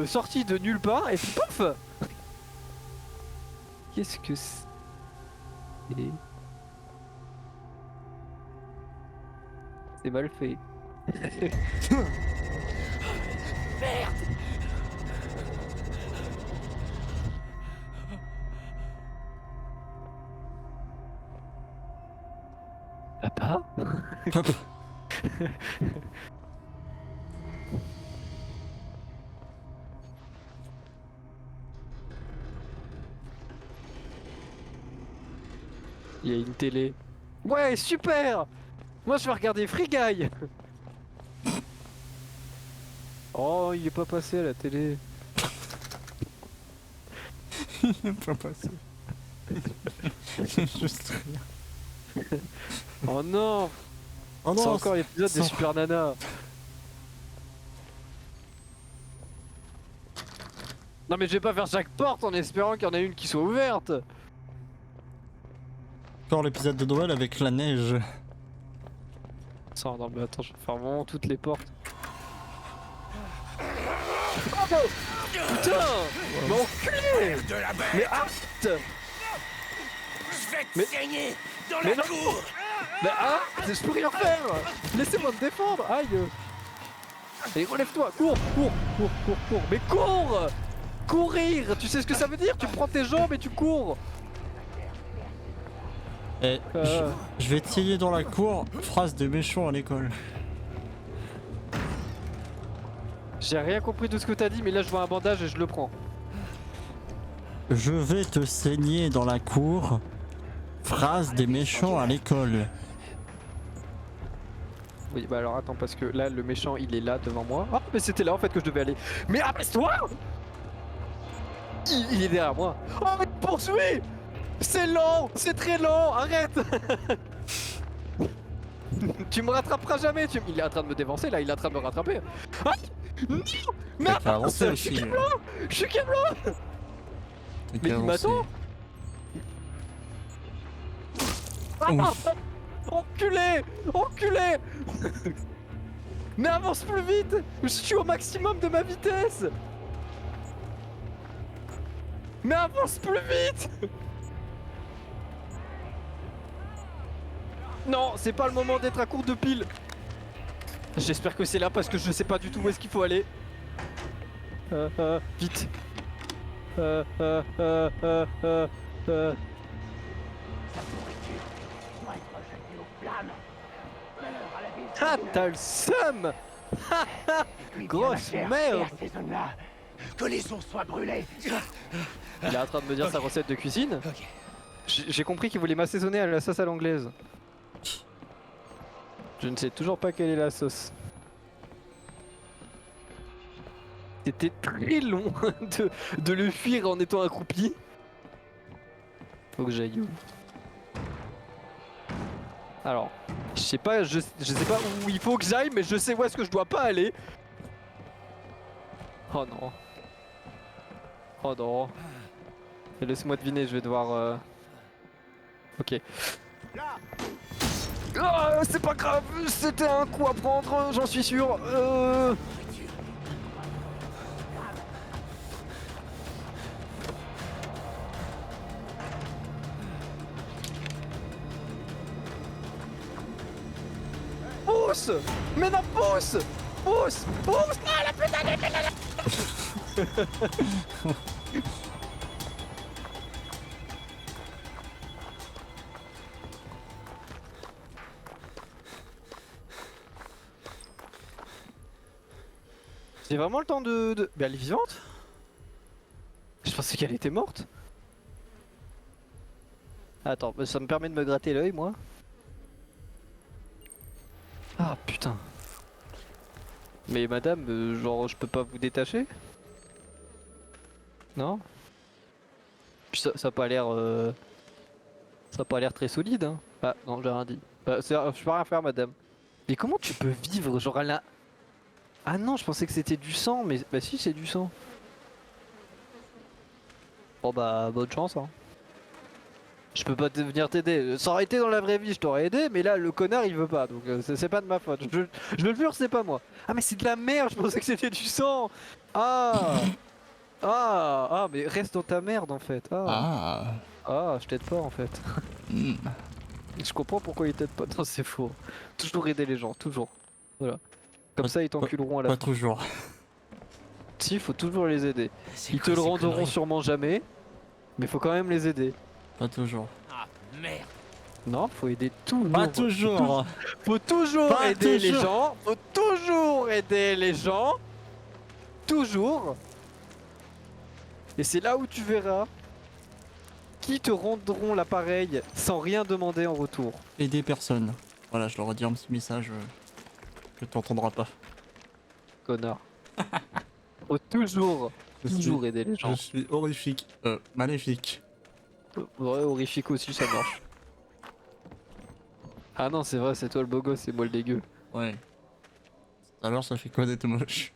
sortie de nulle part et pouf. Qu'est-ce que c'est? C'est mal fait. Merde. Papa? Il y a une télé. Ouais, super! Moi je vais regarder Free Guy. Oh, il est pas passé à la télé. Il est pas passé. Juste rien. Oh non! Oh C'est non, encore l'épisode des Super Nana. Non mais je vais pas faire chaque porte en espérant qu'il y en a une qui soit ouverte. encore l'épisode de Noël avec la neige. Ça, non mais attends, je vais faire vraiment toutes les portes. Putain! Mais enculé! Mais arrête! Je vais te saigner dans la cour! Mais arrête! Je peux rien faire! Laissez-moi me défendre! Aïe! Allez, relève-toi! Cours! Mais cours! Courir! Tu sais ce que ça veut dire? Tu prends tes jambes et tu cours! Eh, je vais t'iller dans la cour, phrase de méchant à l'école. J'ai rien compris de ce que t'as dit, mais là je vois un bandage et je le prends. Je vais te saigner dans la cour, phrase des méchants à l'école. Oui, bah alors attends, parce que là le méchant il est là devant moi. Ah, mais c'était là en fait que je devais aller. Mais abaisse-toi! Il est derrière moi. Oh, mais poursuis! C'est lent! C'est très lent! Arrête! Tu me rattraperas jamais! Il est en train de me dévancer là, il est en train de me rattraper. Ah non! Mais avance! Je suis Camelot! Je suis Camelot! Mais il m'attend! Ah, enculé! Enculé! Mais avance plus vite! Je suis au maximum de ma vitesse! Mais avance plus vite! Non, c'est pas le moment d'être à court de piles. J'espère que c'est là parce que je sais pas du tout où est-ce qu'il faut aller. Vite. Ah, t'as le seum! Grosse merde! Que les os soient brûlés. Il est en train de me dire sa recette de cuisine. J'ai compris qu'il voulait m'assaisonner à la sauce à l'anglaise. Je ne sais toujours pas quelle est la sauce. C'était très long de le fuir en étant accroupi. Faut que j'aille où? Alors, je sais pas où il faut que j'aille, mais je sais où est-ce que je dois pas aller. Oh non. Oh non. Laisse-moi deviner, je vais devoir... Ok. Ah, c'est pas grave, c'était un coup à prendre, j'en suis sûr. Pousse! Mais non, pousse! Pousse! Pousse! Ah, la putain de... J'ai vraiment le temps de... Mais elle est vivante? Je pensais qu'elle était morte. Attends, ça me permet de me gratter l'œil, moi. Ah putain. Mais madame, genre je peux pas vous détacher? Non? Puis ça a pas l'air... Ça a pas l'air très solide, hein. Ah non, j'ai rien dit. Je peux rien faire, madame. Mais comment tu peux vivre? Genre elle a... Ah non, je pensais que c'était du sang, mais... Bah si, c'est du sang. Bon bah, bonne chance, hein. Je peux pas venir t'aider. Ça aurait été dans la vraie vie, je t'aurais aidé, mais là, le connard, il veut pas, donc c'est pas de ma faute. Je le jure, c'est pas moi. Ah mais c'est de la merde, je pensais que c'était du sang. Ah. Ah, mais reste dans ta merde, en fait. Ah, je t'aide pas, en fait. Je comprends pourquoi il t'aide pas. Non, c'est faux. Toujours aider les gens, toujours. Voilà. Comme ça, ils t'enculeront à la fin. Pas toujours. Si, faut toujours les aider. Ils te le rendront sûrement jamais, mais faut quand même les aider. Pas toujours. Ah merde. Non, faut aider toujours. Pas toujours. Faut toujours aider les gens. Faut toujours aider les gens. Toujours. Et c'est là où tu verras qui te rendront l'appareil sans rien demander en retour. Aider personne. Voilà, je leur ai dit un petit message que tu entendras pas. Connard. Faut toujours aider les gens. Je suis horrifique. Maléfique. Ouais, horrifique aussi, ça marche. Ah non, c'est vrai, c'est toi le beau gosse, c'est moi le dégueu. Ouais. Alors ça fait quoi d'être moche?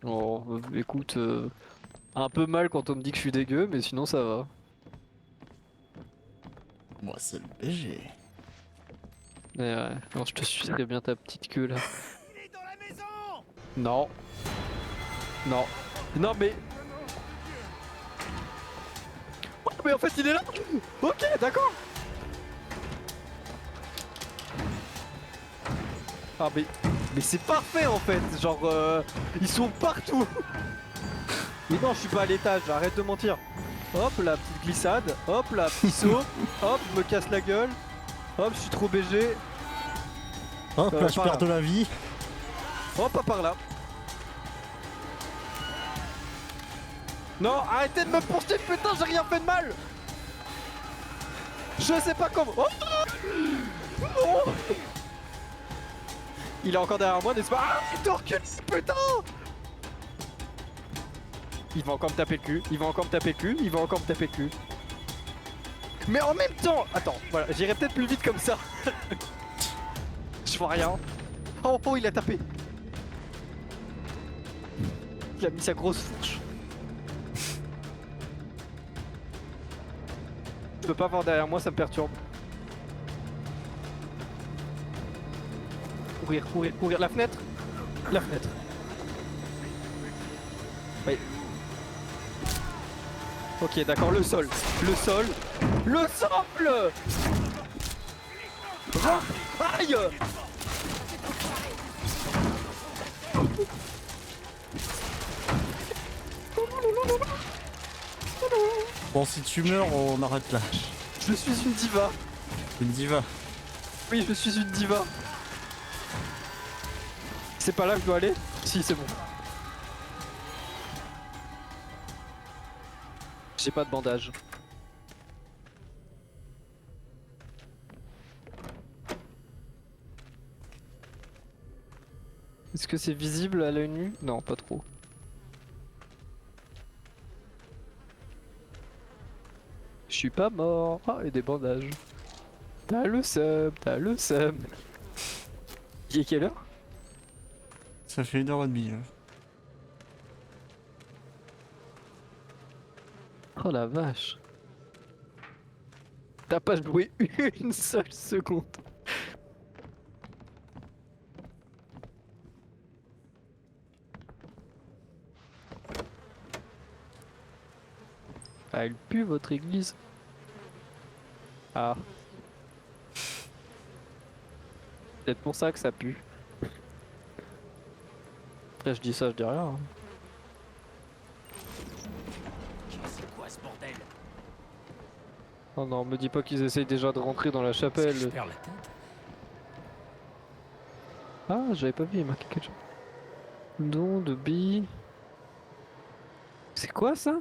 Oh, écoute, un peu mal quand on me dit que je suis dégueu, mais sinon ça va. Moi c'est le BG. Ouais, non, je te suivrai bien ta petite queue là. Il est dans la maison! Non. Non. Non mais... Oh, mais en fait il est là. Ok, d'accord. Ah mais c'est parfait en fait. Genre ils sont partout. Mais non, je suis pas à l'étage, arrête de mentir. Hop, la petite glissade. Hop, la petit saut. Hop, je me casse la gueule. Hop, je suis trop BG. Hop, là je perds de la vie. Hop, pas par là. Non, arrêtez de me poursuivre, putain, j'ai rien fait de mal. Je sais pas comment. Oh non. Il est encore derrière moi, n'est-ce pas? Ah, il te recule, putain. Il va encore me taper le cul, il va encore me taper le cul, il va encore me taper le cul. Mais en même temps, attends, voilà, j'irai peut-être plus vite comme ça. Je vois rien. Oh, oh, il a tapé. Il a mis sa grosse fourche. Je peux pas voir derrière moi, ça me perturbe. Courir, courir, courir. La fenêtre. La fenêtre. Oui. Ok, d'accord, le sol. Le sol. Le sol. Aïe. Bon, si tu meurs, on arrête là. Je suis une diva. Une diva. Oui, je suis une diva. C'est pas là que je dois aller? Si, c'est bon. J'ai pas de bandage. Est-ce que c'est visible à l'œil nu? Non, pas trop. Je suis pas mort. Ah, et des bandages. T'as le seum, t'as le seum. Il est quelle heure? Ça fait 1h30 là. Oh la vache. T'as pas joué une seule seconde. Ah, elle pue votre église. Ah. Peut-être pour ça que ça pue. Après je dis ça, je dis rien. Hein. C'est quoi ce bordel? Oh non, me dis pas qu'ils essayent déjà de rentrer dans la chapelle. Je perds la tête. Ah, j'avais pas vu, il y a marqué quelque chose. Don de billes. C'est quoi ça?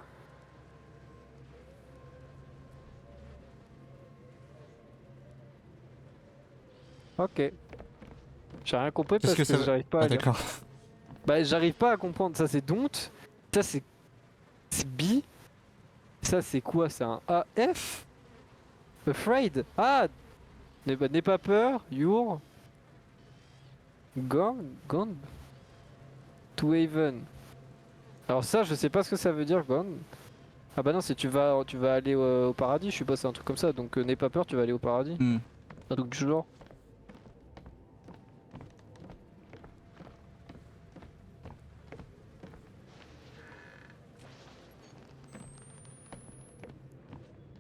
Ok. J'ai rien compris parce Qu'est-ce que que ça... j'arrive pas Ah à lire. d'accord. Bah j'arrive pas à comprendre, ça c'est don't, ça c'est bi, ça c'est quoi? C'est un AF? Afraid? Ah! N'aie pas peur, you're... Gone? To Haven. Alors ça je sais pas ce que ça veut dire gone. Ah bah non c'est tu vas aller au paradis, je sais pas c'est un truc comme ça, donc n'aie pas peur tu vas aller au paradis. Un truc du genre.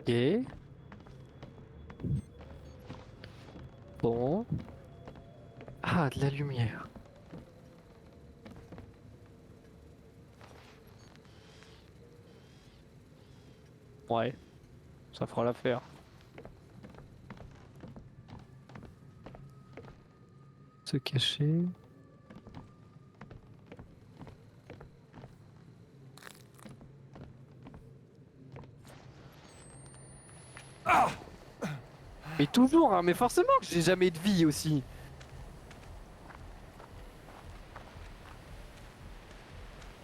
Ok. Bon. Ah, de la lumière. Ouais. Ça fera l'affaire. Se cacher. Mais toujours, hein, mais forcément que j'ai jamais de vie aussi.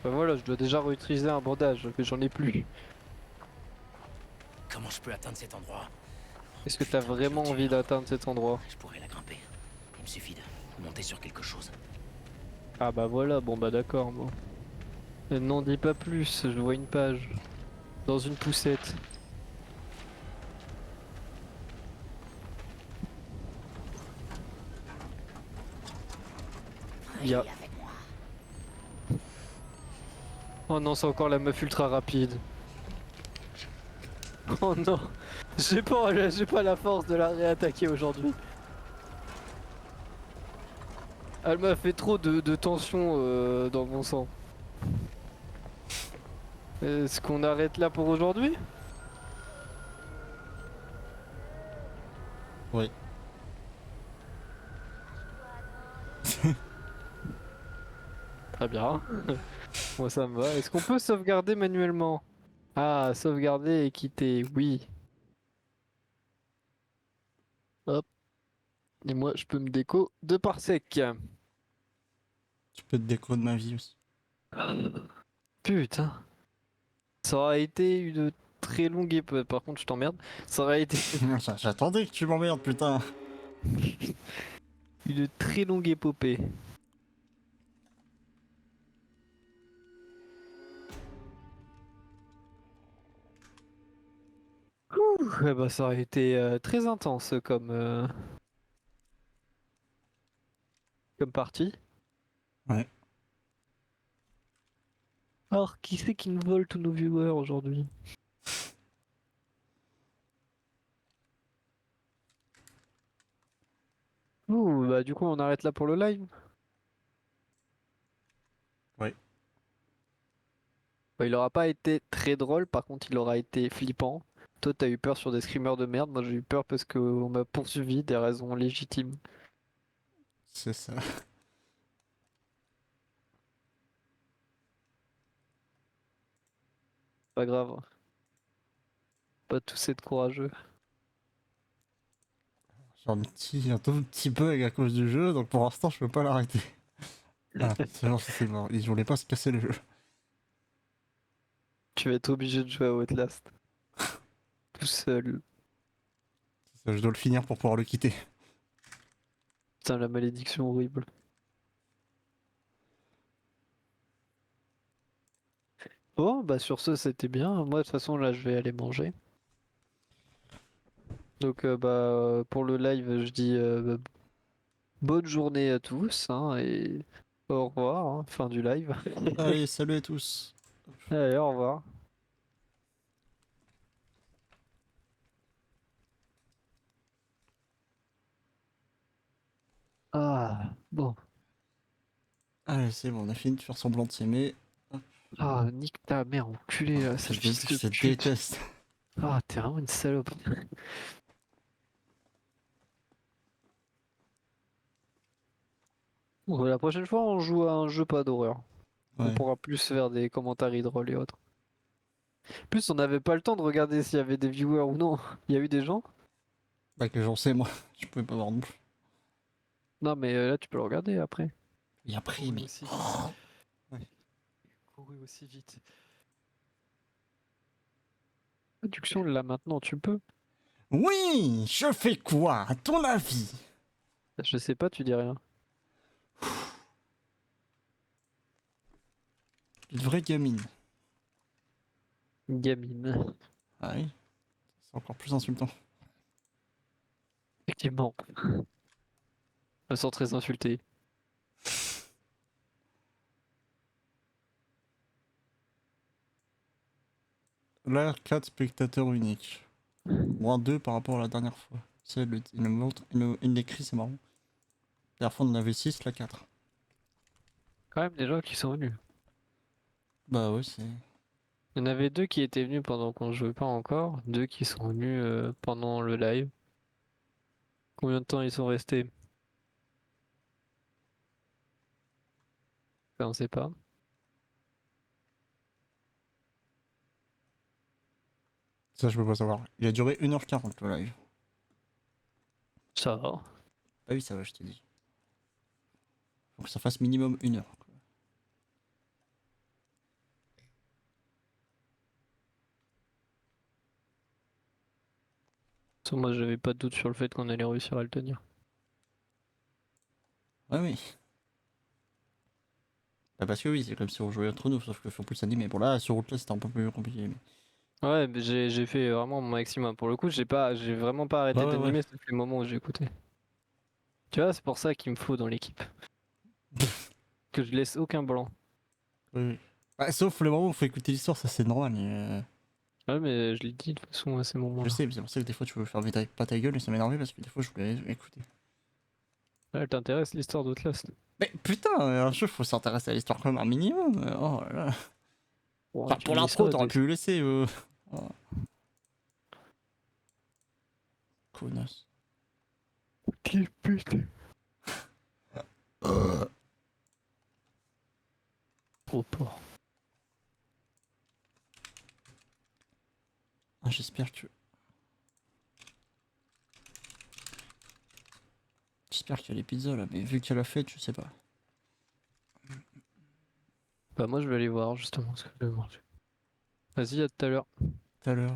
Bah voilà, je dois déjà réutiliser un bandage, mais j'en ai plus. Comment je peux atteindre cet endroit? Est-ce que t'as vraiment envie d'atteindre cet endroit? Je pourrais la grimper. Il me suffit de monter sur quelque chose. Ah bah voilà, bon bah d'accord, bon. N'en dis pas plus, je vois une page. Dans une poussette. Ya. Oh non, c'est encore la meuf ultra rapide. Oh non, j'ai pas la force de la réattaquer aujourd'hui. Elle m'a fait trop de tension dans mon sang. Est-ce qu'on arrête là pour aujourd'hui? Oui. Très bien. Moi ça me va. Est-ce qu'on peut sauvegarder manuellement? Ah, sauvegarder et quitter, oui. Hop. Et moi je peux me déco de parsec. Tu peux te déco de ma vie aussi. Putain. Ça aurait été une très longue épée. Par contre je t'emmerde. Ça aurait été J'attendais que tu m'emmerdes, putain. une très longue épopée. Ouh, eh ben, ça aurait été très intense comme partie. Ouais. Alors, qui c'est qui nous vole tous nos viewers aujourd'hui? Ouh, bah du coup on arrête là pour le live. Ouais. Bah, il aura pas été très drôle, par contre il aura été flippant. Toi t'as eu peur sur des screamers de merde, moi j'ai eu peur parce qu'on m'a poursuivi, des raisons légitimes. C'est ça. Pas grave. Pas tous être courageux. J'ai un tout petit bug à cause du jeu, donc pour l'instant je peux pas l'arrêter. Ah, c'est mort. Ils voulaient pas se casser le jeu. Tu vas être obligé de jouer à Outlast. Tout seul. Je dois le finir pour pouvoir le quitter. Putain, la malédiction horrible. Bon, bah sur ce, c'était bien. Moi, de toute façon, là, je vais aller manger. Donc, pour le live, je dis bonne journée à tous, hein, et au revoir, hein, fin du live. Allez, salut à tous. Allez, au revoir. Ah, bon. Allez, c'est bon, on a fini de faire semblant de s'aimer. Ah, nique ta mère, enculé, là, sale fils de Je te pute. déteste. Ah, t'es vraiment une salope. Bon, la prochaine fois, on joue à un jeu pas d'horreur. On Ouais. pourra plus faire des commentaires drôles et autres. Plus, on n'avait pas le temps de regarder s'il y avait des viewers ou non. Il y a eu des gens? Bah, que j'en sais, moi. Je pouvais pas voir non plus. Non, mais là, tu peux le regarder après. Et après, Couru mais. aussi vite. Oh ouais. Couru aussi vite. Réduction là maintenant, tu peux. Oui, je fais quoi, à ton avis? Je sais pas, tu dis rien. Une vraie gamine. Gamine. Ah oui. C'est encore plus insultant. Effectivement. Elles sont très insultées. Là, 4 spectateurs uniques. Moins 2 par rapport à la dernière fois. C'est il me montre, il écrit, c'est marrant. La dernière fois, on en avait 6, là 4. Quand même des gens qui sont venus. Bah ouais, c'est. Il y en avait 2 qui étaient venus pendant qu'on jouait pas encore. 2 qui sont venus pendant le live. Combien de temps ils sont restés? Ben, on sait pas. Ça, je peux pas savoir. Il a duré 1h40 le live. Ça va. Ah oui, ça va, je t'ai dit. Faut que ça fasse minimum 1 heure. Moi, j'avais pas de doute sur le fait qu'on allait réussir à le tenir. Ouais, oui. Bah parce que oui, c'est comme si on jouait entre nous, sauf que faut plus s'animer. Bon là, sur route là, c'était un peu plus compliqué. Mais... Ouais, mais j'ai fait vraiment mon maximum. Pour le coup, j'ai vraiment pas arrêté Ouais, d'animer, ouais. sauf les moments où j'ai écouté. Tu vois, c'est pour ça qu'il me faut dans l'équipe. Que je laisse aucun blanc. Oui. Bah, sauf les moments où il faut écouter l'histoire, ça c'est normal. Mais Ouais, mais je l'ai dit de toute façon à ces moments-là. je sais, mais c'est pour ça que des fois tu veux faire pas ta gueule et ça m'énervait parce que des fois je voulais écouter. Ouais, elle t'intéresse l'histoire d'Outlast? Mais putain, un jeu faut s'intéresser à l'histoire quand même un minimum. Oh là là. Bon, Enfin, tu pour me dis l'intro, ça, t'aurais pu le laisser. Oh. Connasse. Quelle pute. Trop porc. Ah, j'espère que. J'espère qu'il y a les pizzas là, mais vu qu'il y a la fête, je sais pas. Bah, moi, je vais aller voir justement ce que je vais manger. Vas-y, à tout à l'heure. Tout à l'heure.